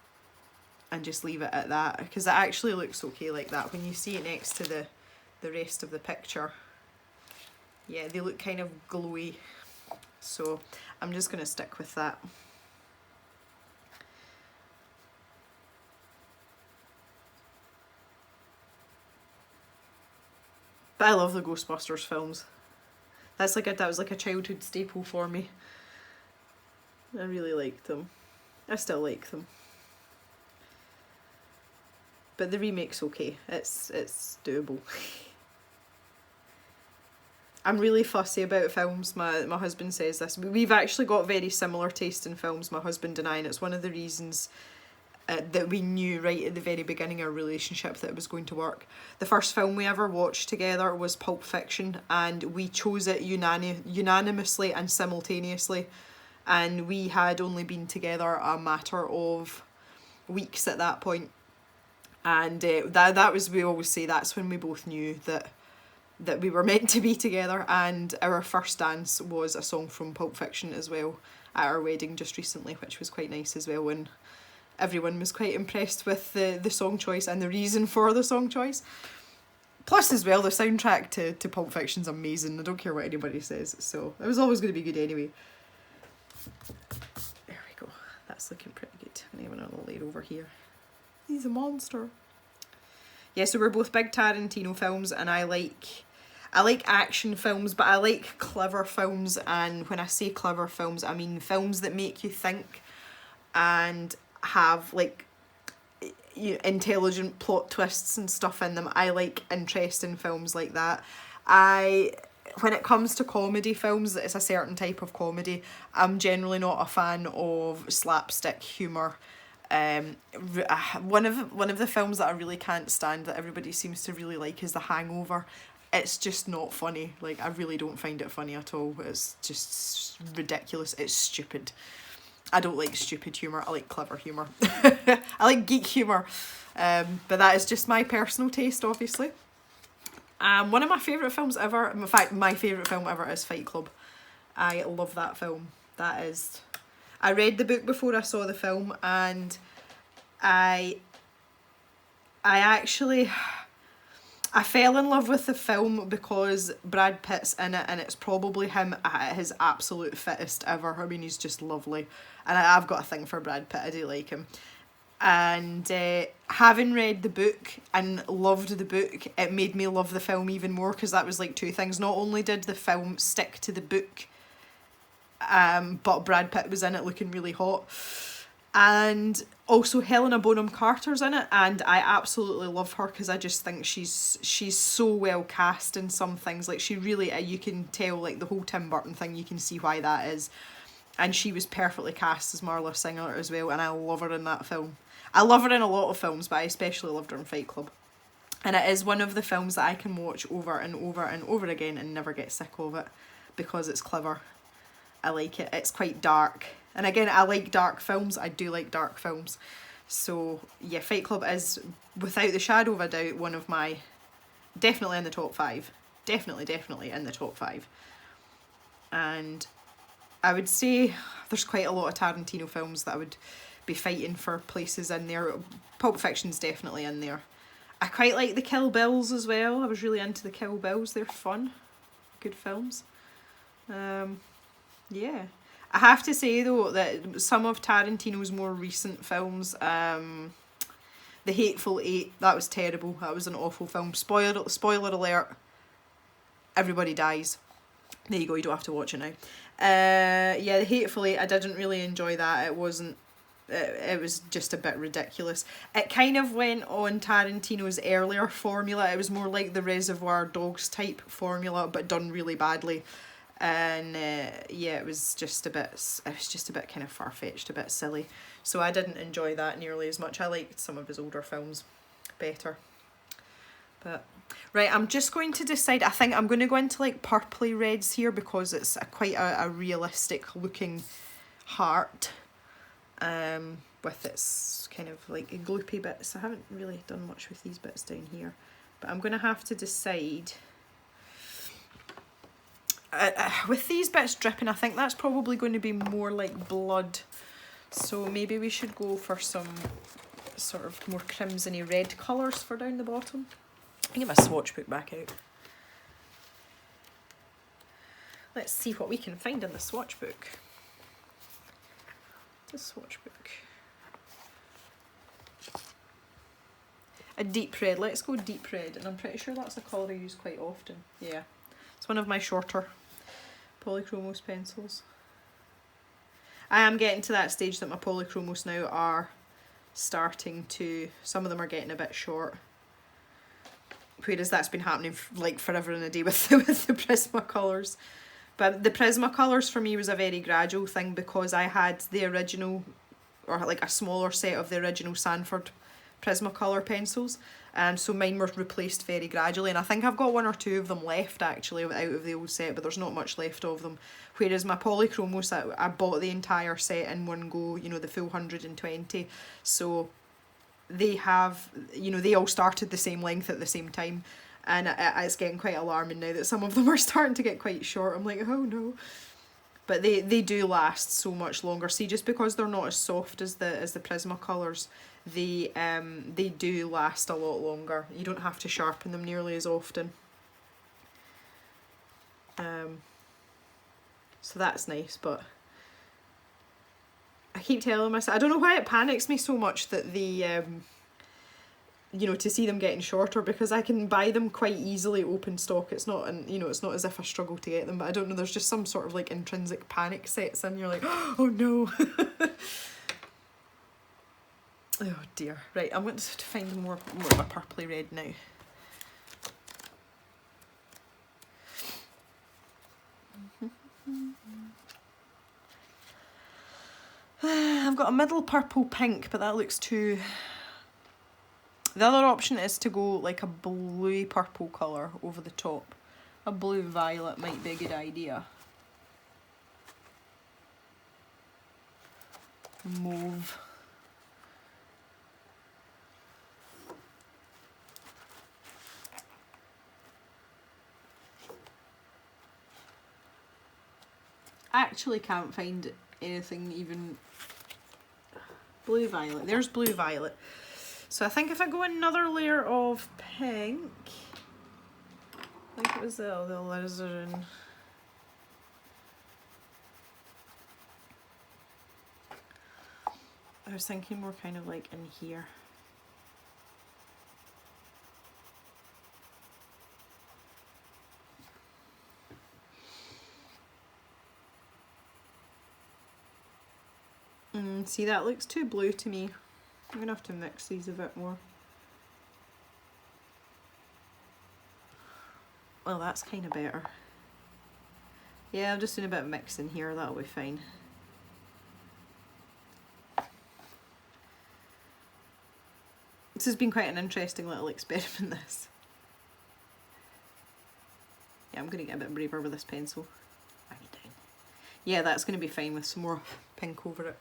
and just leave it at that, because it actually looks okay like that when you see it next to the rest of the picture. Yeah, they look kind of glowy, so I'm just going to stick with that. But I love the Ghostbusters films. That was like a childhood staple for me. I really liked them. I still like them. But the remake's okay. It's doable. I'm really fussy about films. My husband says this. We've actually got very similar taste in films, my husband and I, and it's one of the reasons that we knew right at the very beginning of our relationship that it was going to work. The first film we ever watched together was Pulp Fiction, and we chose it unanimously and simultaneously, and we had only been together a matter of weeks at that point. And that was, we always say, that's when we both knew that we were meant to be together. And our first dance was a song from Pulp Fiction as well at our wedding just recently, which was quite nice as well, and everyone was quite impressed with the song choice and the reason for the song choice. Plus as well, the soundtrack to Pulp Fiction's amazing. I don't care what anybody says, so it was always going to be good anyway. There we go, that's looking pretty good. I'm going to have another layer over here. He's a monster. Yeah, so we're both big Tarantino films, and I like action films, but I like clever films. And when I say clever films, I mean films that make you think and have like intelligent plot twists and stuff in them. I like interesting films like that. When it comes to comedy films, it's a certain type of comedy. I'm generally not a fan of slapstick humour. One of the films that I really can't stand that everybody seems to really like is The Hangover. It's just not funny. Like, I really don't find it funny at all. It's just ridiculous. It's stupid. I don't like stupid humour. I like clever humour. I like geek humour. But that is just my personal taste, obviously. One of my favourite films ever, in fact, my favourite film ever is Fight Club. I love that film. That is... I read the book before I saw the film, and I fell in love with the film because Brad Pitt's in it, and it's probably him at his absolute fittest ever. I mean, he's just lovely, and I've got a thing for Brad Pitt. I do like him. And having read the book and loved the book, it made me love the film even more, because that was like two things. Not only did the film stick to the book, but Brad Pitt was in it looking really hot, and also Helena Bonham Carter's in it, and I absolutely love her because I just think she's so well cast in some things. Like, she really, you can tell, like the whole Tim Burton thing, you can see why that is, and she was perfectly cast as Marla Singer as well, and I love her in that film. I love her in a lot of films, but I especially loved her in Fight Club, and it is one of the films that I can watch over and over and over again and never get sick of it, because it's clever. I like it. It's quite dark. And again, I like dark films. I do like dark films. So, yeah, Fight Club is, without the shadow of a doubt, one of my... definitely in the top 5. Definitely in the top 5. And I would say there's quite a lot of Tarantino films that I would be fighting for places in there. Pulp Fiction's definitely in there. I quite like the Kill Bills as well. I was really into the Kill Bills. They're fun. Good films. Yeah. I have to say though that some of Tarantino's more recent films, The Hateful Eight, that was terrible. That was an awful film. Spoiler alert, everybody dies. There you go, you don't have to watch it now. Yeah, The Hateful Eight, I didn't really enjoy that. It wasn't, it was just a bit ridiculous. It kind of went on Tarantino's earlier formula. It was more like the Reservoir Dogs type formula, but done really badly. And yeah, it was just a bit kind of far-fetched, a bit silly. So I didn't enjoy that nearly as much. I liked some of his older films better. But right, I'm just going to decide. I think I'm going to go into like purpley reds here, because it's quite a realistic looking heart, with its kind of like gloopy bits. I haven't really done much with these bits down here, but I'm going to have to decide. With these bits dripping, I think that's probably going to be more like blood. So maybe we should go for some sort of more crimsony red colours for down the bottom. I can get my swatch book back out. Let's see what we can find in the swatch book. The swatch book. A deep red. Let's go deep red. And I'm pretty sure that's a colour I use quite often. Yeah. It's one of my shorter Polychromos pencils. I am getting to that stage that my polychromos now are starting to, some of them are getting a bit short. Whereas that's been happening like forever and a day with the Prismacolors. But the Prismacolors for me was a very gradual thing because I had the original, or like a smaller set of the original Sanford Prismacolor pencils. So mine were replaced very gradually, and I think I've got 1 or 2 of them left actually out of the old set, but there's not much left of them. Whereas my polychromos, I bought the entire set in one go, you know, the full 120. So they have, you know, they all started the same length at the same time, and it's getting quite alarming now that some of them are starting to get quite short. I'm like, oh no. But they do last so much longer. See, just because they're not as soft as the Prismacolors, they do last a lot longer. You don't have to sharpen them nearly as often. So that's nice, but I keep telling myself, I don't know why it panics me so much that the you know, to see them getting shorter, because I can buy them quite easily open stock. It's not, and you know, it's not as if I struggle to get them, but I don't know, there's just some sort of like intrinsic panic sets in. You're like, oh no. Oh dear. Right, I want to find more of a purpley red now. I've got a middle purple pink, but that looks too... The other option is to go like a bluey purple colour over the top. A blue violet might be a good idea. Mauve. I actually can't find anything even... Blue violet. There's blue violet. So I think if I go another layer of pink, I think it was the alizarin. I was thinking more kind of like in here. See, that looks too blue to me. I'm going to have to mix these a bit more. Well, that's kind of better. Yeah, I'm just doing a bit of mixing here, that'll be fine. This has been quite an interesting little experiment, this. Yeah, I'm going to get a bit braver with this pencil. Bang it down. Yeah, that's going to be fine with some more pink over it.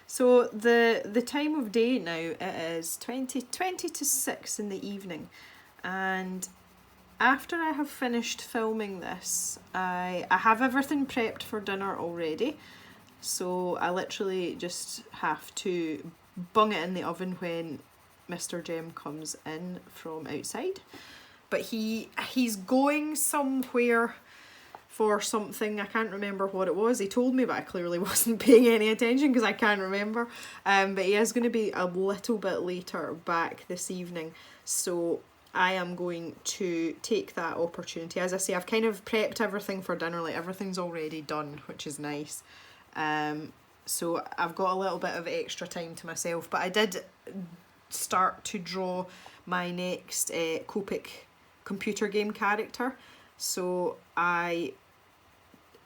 So the time of day now, it is 20 to 6 in the evening, and after I have finished filming this, I have everything prepped for dinner already, so I literally just have to bung it in the oven when Mr. Jem comes in from outside. But he's going somewhere for something, I can't remember what it was. He told me, but I clearly wasn't paying any attention because I can't remember. But he is going to be a little bit later back this evening, so I am going to take that opportunity. As I say, I've kind of prepped everything for dinner, like everything's already done, which is nice. So I've got a little bit of extra time to myself, but I did start to draw my next Copic computer game character. So I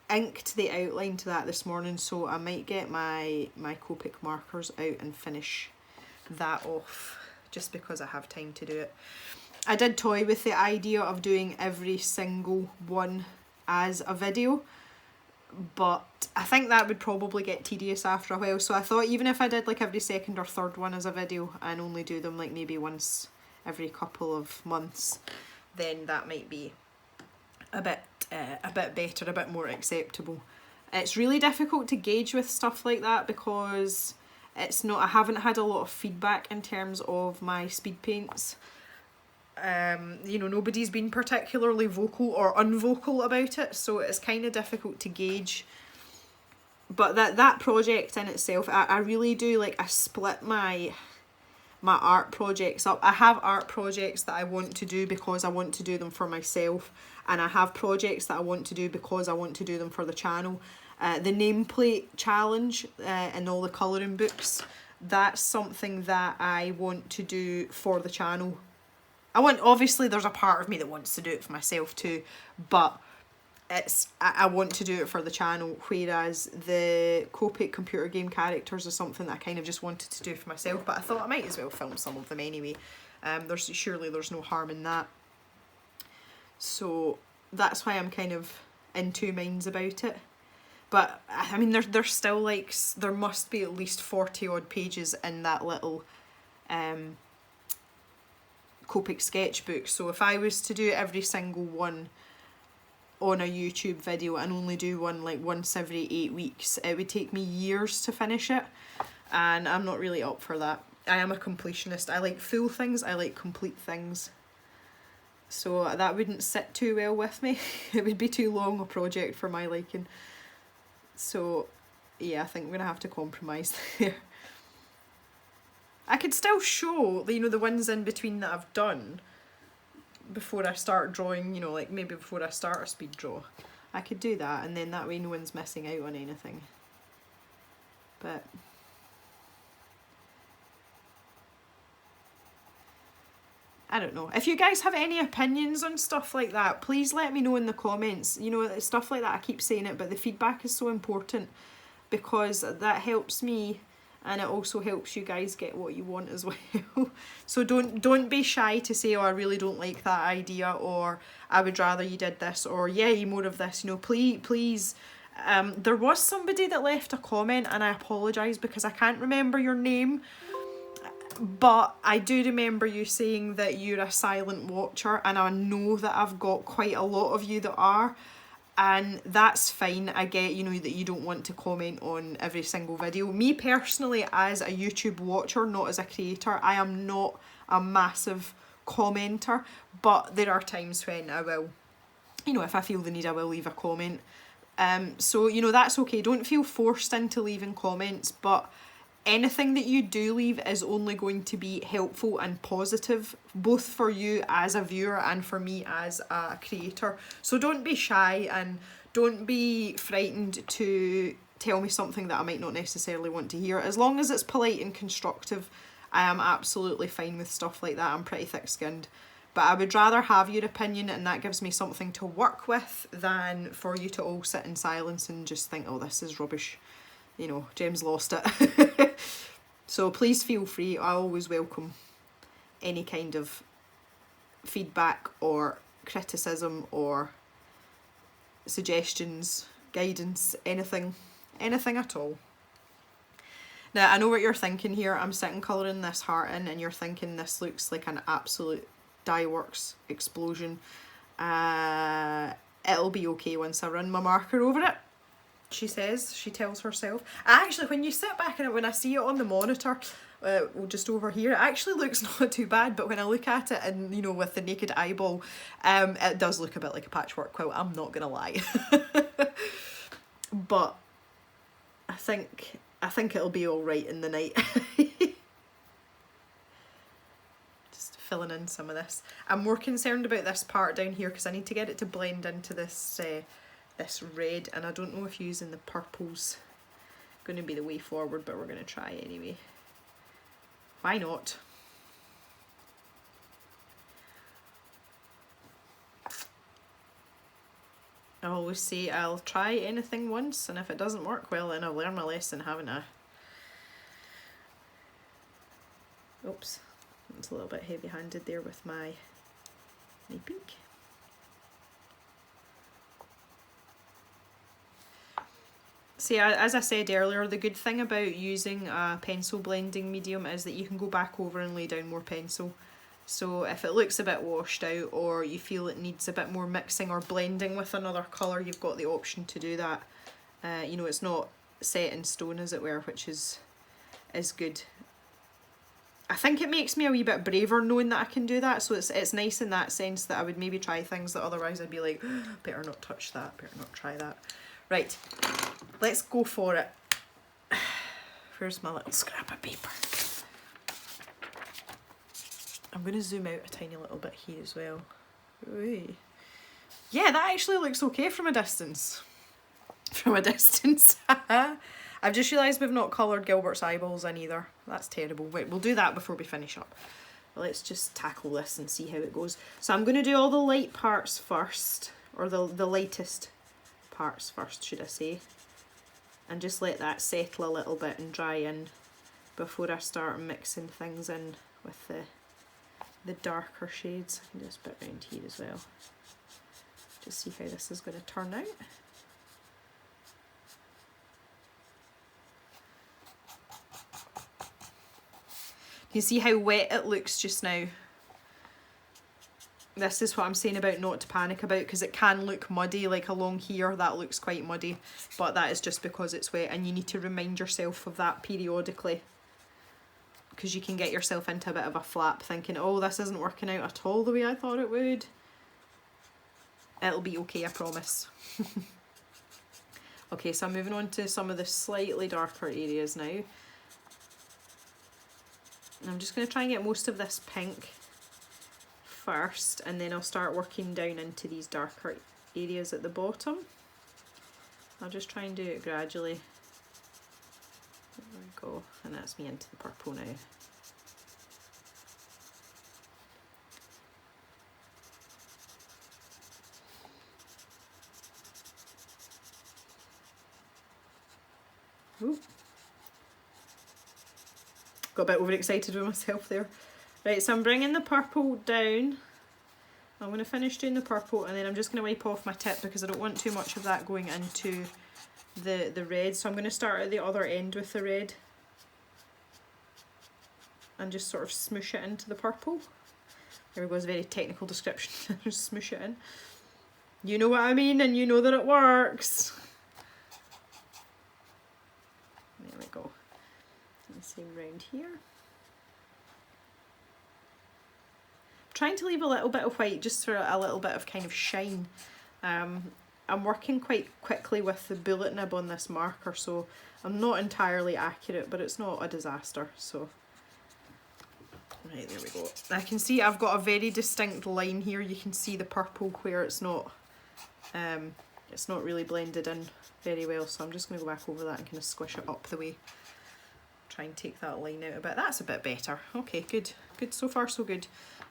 inked the outline to that this morning, so I might get my Copic markers out and finish that off just because I have time to do it. I did toy with the idea of doing every single one as a video, but I think that would probably get tedious after a while, so I thought even if I did like every second or third one as a video and only do them like maybe once every couple of months, then that might be a bit better, a bit more acceptable. It's really difficult to gauge with stuff like that because I haven't had a lot of feedback in terms of my speed paints. You know, nobody's been particularly vocal or unvocal about it, so it's kind of difficult to gauge. But that project in itself, I really do, like, I split my my art projects up. I have art projects that I want to do because I want to do them for myself, and I have projects that I want to do because I want to do them for the channel. The nameplate challenge and all the colouring books, that's something that I want to do for the channel. Obviously there's a part of me that wants to do it for myself too, but I want to do it for the channel, whereas the Copic computer game characters is something that I kind of just wanted to do for myself, but I thought I might as well film some of them anyway. Surely there's no harm in that. So that's why I'm kind of in two minds about it. But I mean, there's still like, there must be at least 40 odd pages in that little Copic sketchbook. So if I was to do every single one on a YouTube video and only do one like once every 8 weeks, it would take me years to finish it, and I'm not really up for that. I am a completionist. I like full things, I like complete things. So that wouldn't sit too well with me. It would be too long a project for my liking. So yeah, I think I'm gonna have to compromise there. I could still show, you know, the ones in between that I've done before I start drawing, you know, like maybe before I start a speed draw. I could do that, and then that way no one's missing out on anything. But I don't know. If you guys have any opinions on stuff like that, please let me know in the comments. You know, stuff like that, I keep saying it, but the feedback is so important because that helps me, and it also helps you guys get what you want as well. So don't be shy to say, oh, I really don't like that idea, or I would rather you did this, or yay, more of this. You know, please. There was somebody that left a comment, and I apologise because I can't remember your name, but I do remember you saying that you're a silent watcher, and I know that I've got quite a lot of you that are. And that's fine. I get, you know, that you don't want to comment on every single video. Me personally, as a YouTube watcher, not as a creator, I am not a massive commenter, but there are times when I will, you know, if I feel the need, I will leave a comment. So, you know, that's okay. Don't feel forced into leaving comments, but anything that you do leave is only going to be helpful and positive, both for you as a viewer and for me as a creator. So don't be shy, and don't be frightened to tell me something that I might not necessarily want to hear. As long as it's polite and constructive, I am absolutely fine with stuff like that. I'm pretty thick-skinned. But I would rather have your opinion, and that gives me something to work with, than for you to all sit in silence and just think, oh, this is rubbish. You know, Jem's lost it. So please feel free. I always welcome any kind of feedback or criticism or suggestions, guidance, anything at all. Now, I know what you're thinking here. I'm sitting colouring this heart in, and you're thinking this looks like an absolute dye works explosion. It'll be okay once I run my marker over it, she tells herself. Actually, when you sit back in it, when I see it on the monitor, just over here, it actually looks not too bad, but when I look at it and, you know, with the naked eyeball, it does look a bit like a patchwork quilt, I'm not gonna lie. But I think it'll be alright in the night. Just filling in some of this. I'm more concerned about this part down here because I need to get it to blend into this this red, and I don't know if using the purple's going to be the way forward, but we're going to try anyway. Why not? I always say I'll try anything once, and if it doesn't work, well, then I'll learn my lesson, haven't I? Oops, it's a little bit heavy-handed there with my pink. See, as I said earlier, the good thing about using a pencil blending medium is that you can go back over and lay down more pencil. So if it looks a bit washed out, or you feel it needs a bit more mixing or blending with another colour, you've got the option to do that. You know, it's not set in stone, as it were, which is good. I think it makes me a wee bit braver knowing that I can do that, so it's nice in that sense that I would maybe try things that otherwise I'd be like, better not touch that, better not try that. Right, let's go for it. Where's my little scrap of paper? I'm going to zoom out a tiny little bit here as well. Ooh. Yeah, that actually looks okay from a distance. From a distance. I've just realised we've not coloured Gilbert's eyeballs in either. That's terrible. Wait, we'll do that before we finish up. Let's just tackle this and see how it goes. So I'm going to do all the light parts first, or the lightest parts first, should I say. And just let that settle a little bit and dry in before I start mixing things in with the darker shades. I can do this bit around here as well. Just see how this is going to turn out. You see how wet it looks just now? This is what I'm saying about not to panic about, because it can look muddy, like along here that looks quite muddy, but that is just because it's wet, and you need to remind yourself of that periodically, because you can get yourself into a bit of a flap thinking, oh, this isn't working out at all the way I thought it would. It'll be okay, I promise. Okay, so I'm moving on to some of the slightly darker areas now. I'm just going to try and get most of this pink first, and then I'll start working down into these darker areas at the bottom. I'll just try and do it gradually. There we go, and that's me into the purple now. Ooh. Got a bit overexcited with myself there. Right, so I'm bringing the purple down. I'm going to finish doing the purple, and then I'm just going to wipe off my tip because I don't want too much of that going into the red. So I'm going to start at the other end with the red and just sort of smoosh it into the purple. There we go, it's a very technical description. Just smoosh it in. You know what I mean, and you know that it works. There we go. And the same round here. Trying to leave a little bit of white just for a little bit of kind of shine. I'm working quite quickly with the bullet nib on this marker, so I'm not entirely accurate, but it's not a disaster. So right, there we go. I can see I've got a very distinct line here. You can see the purple where it's not really blended in very well, so I'm just going to go back over that and kind of squish it up the way. Try and take that line out a bit. That's a bit better. Okay, good. Good, so far so good.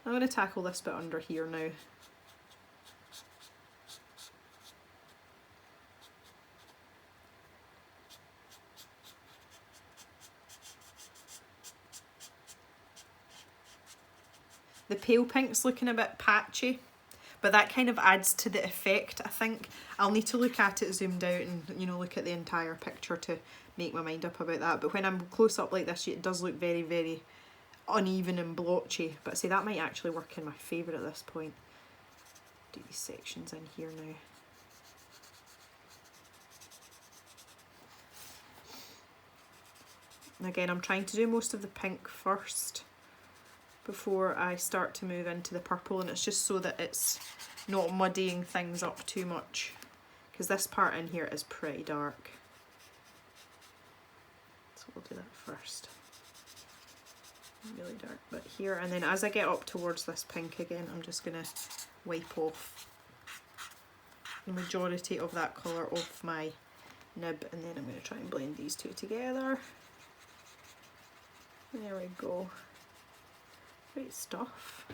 I'm going to tackle this bit under here now. The pale pink's looking a bit patchy, but that kind of adds to the effect, I think. I'll need to look at it zoomed out and, you know, look at the entire picture to make my mind up about that. But when I'm close up like this, it does look very, very uneven and blotchy. But see, that might actually work in my favour at this point. Do these sections in here now. And again, I'm trying to do most of the pink first before I start to move into the purple, and it's just so that it's not muddying things up too much, because this part in here is pretty dark. So we'll do that first. Really dark bit here, and then as I get up towards this pink again, I'm just going to wipe off the majority of that colour off my nib, and then I'm going to try and blend these two together. There we go. Great stuff.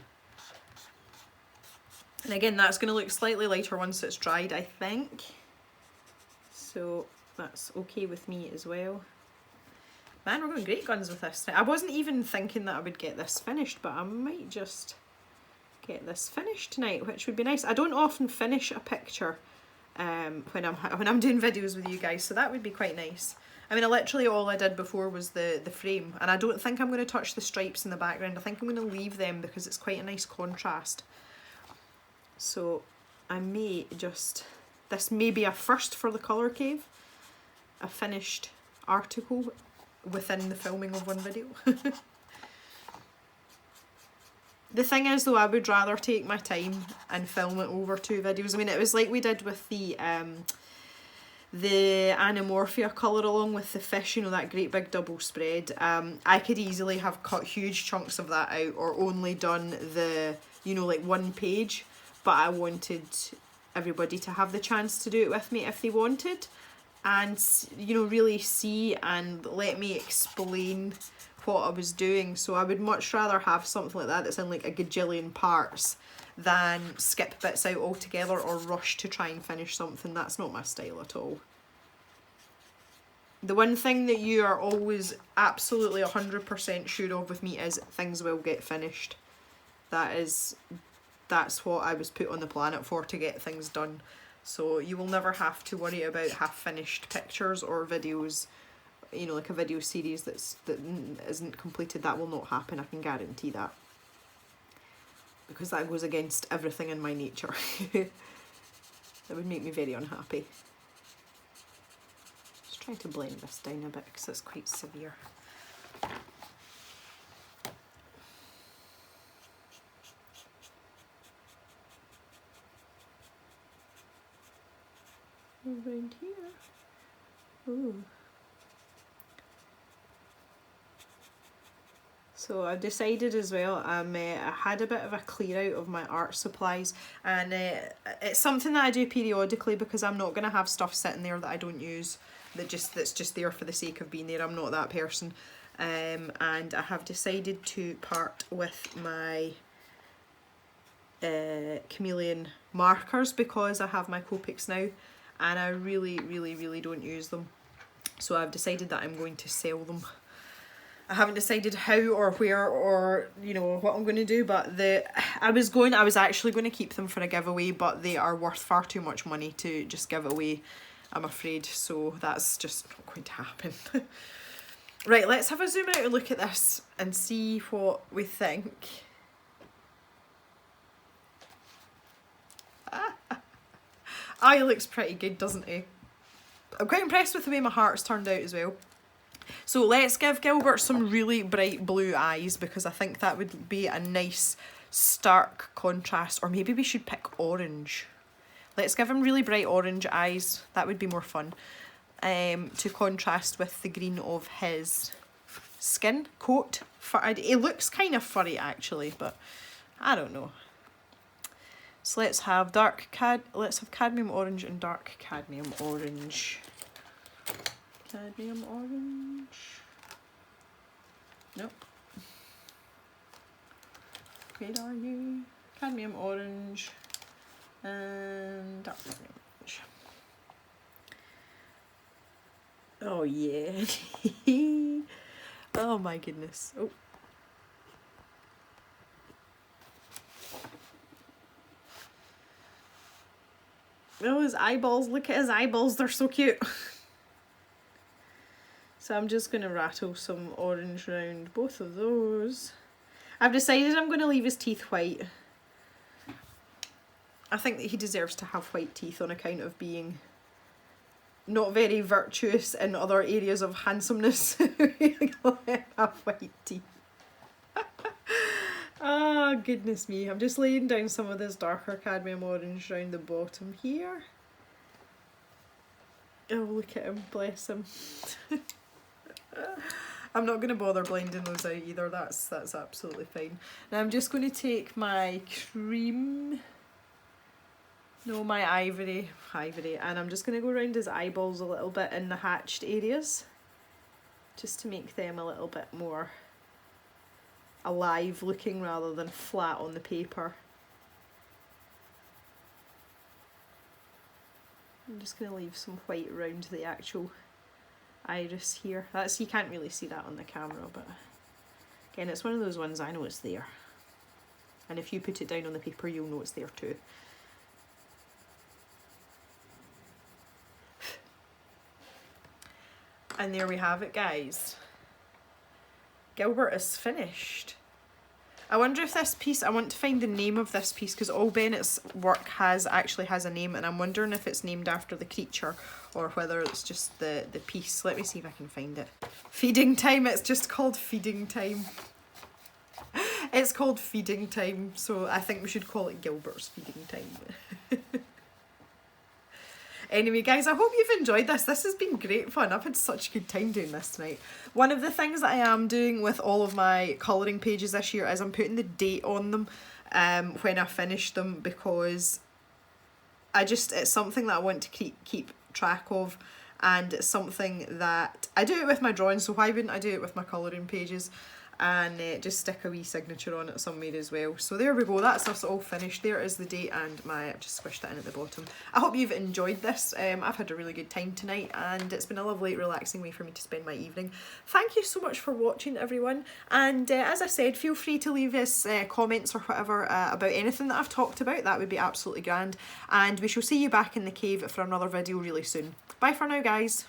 And again, that's going to look slightly lighter once it's dried, I think. So that's okay with me as well. Man, we're going great guns with this. I wasn't even thinking that I would get this finished, but I might just get this finished tonight, which would be nice. I don't often finish a picture when I'm doing videos with you guys, so that would be quite nice. I mean, literally all I did before was the frame, and I don't think I'm going to touch the stripes in the background. I think I'm going to leave them because it's quite a nice contrast. So I may just, this may be a first for the Colour Cave, a finished article within the filming of one video. The thing is though, I would rather take my time and film it over 2 videos. I mean, it was like we did with the the Anamorphia colour along with the fish, you know, that great big double spread. I could easily have cut huge chunks of that out or only done the, you know, like one page, but I wanted everybody to have the chance to do it with me if they wanted, and, you know, really see and let me explain what I was doing. So I would much rather have something like that that's in like a gajillion parts than skip bits out altogether or rush to try and finish something. That's not my style at all. The one thing that you are always absolutely 100% sure of with me is things will get finished. That's what I was put on the planet for, to get things done. So you will never have to worry about half-finished pictures or videos, you know, like a video series that isn't completed. That will not happen, I can guarantee that. Because that goes against everything in my nature. That would make me very unhappy. Just try to blend this down a bit because it's quite severe. Around here. Ooh. So I've decided as well, I had a bit of a clear out of my art supplies, and it's something that I do periodically because I'm not going to have stuff sitting there that I don't use, that's just there for the sake of being there. I'm not that person. And I have decided to part with my chameleon markers because I have my Copics now and I really don't use them. So I've decided that I'm going to sell them. I haven't decided how or where or, you know, what I'm going to do, but I was actually going to keep them for a giveaway, but they are worth far too much money to just give away, I'm afraid, so that's just not going to happen. Right, let's have a zoom out and look at this and see what we think. He looks pretty good, doesn't he? I'm quite impressed with the way my heart's turned out as well. So let's give Gilbert some really bright blue eyes because I think that would be a nice stark contrast, or maybe we should pick orange. Let's give him really bright orange eyes, that would be more fun, to contrast with the green of his skin coat. It looks kind of furry actually, but I don't know. So let's have cadmium orange and dark cadmium orange. Cadmium orange. Nope. Where are you? Cadmium orange and dark cadmium orange. Oh yeah. Oh my goodness. Oh. Oh, his eyeballs. Look at his eyeballs. They're so cute. So I'm just going to rattle some orange round both of those. I've decided I'm going to leave his teeth white. I think that he deserves to have white teeth on account of being not very virtuous in other areas of handsomeness. Have white teeth. Oh, goodness me. I'm just laying down some of this darker cadmium orange around the bottom here. Oh, look at him. Bless him. I'm not going to bother blending those out either. That's absolutely fine. Now I'm just going to take my cream... No, my ivory, and I'm just going to go around his eyeballs a little bit in the hatched areas, just to make them a little bit more alive looking rather than flat on the paper. I'm just going to leave some white around the actual iris here. You can't really see that on the camera, but again, it's one of those ones I know it's there. And if you put it down on the paper, you'll know it's there too. And there we have it, guys. Gilbert is finished. I wonder if this piece, I want to find the name of this piece because all Bennett's work actually has a name, and I'm wondering if it's named after the creature or whether it's just the piece. Let me see if I can find it. Feeding Time, it's just called Feeding Time. It's called Feeding Time, so I think we should call it Gilbert's Feeding Time. Anyway guys, I hope you've enjoyed this. This has been great fun. I've had such a good time doing this tonight. One of the things that I am doing with all of my colouring pages this year is I'm putting the date on them when I finish them, because it's something that I want to keep track of, and it's something that I do it with my drawings, so why wouldn't I do it with my colouring pages? And just stick a wee signature on it somewhere as well. So there we go, that's us all finished. There is the date, and I've just squished that in at the bottom. I hope you've enjoyed this. I've had a really good time tonight, and it's been a lovely relaxing way for me to spend my evening. Thank you so much for watching, everyone, and as I said, feel free to leave us comments or whatever about anything that I've talked about. That would be absolutely grand, and we shall see you back in the cave for another video really soon. Bye for now guys.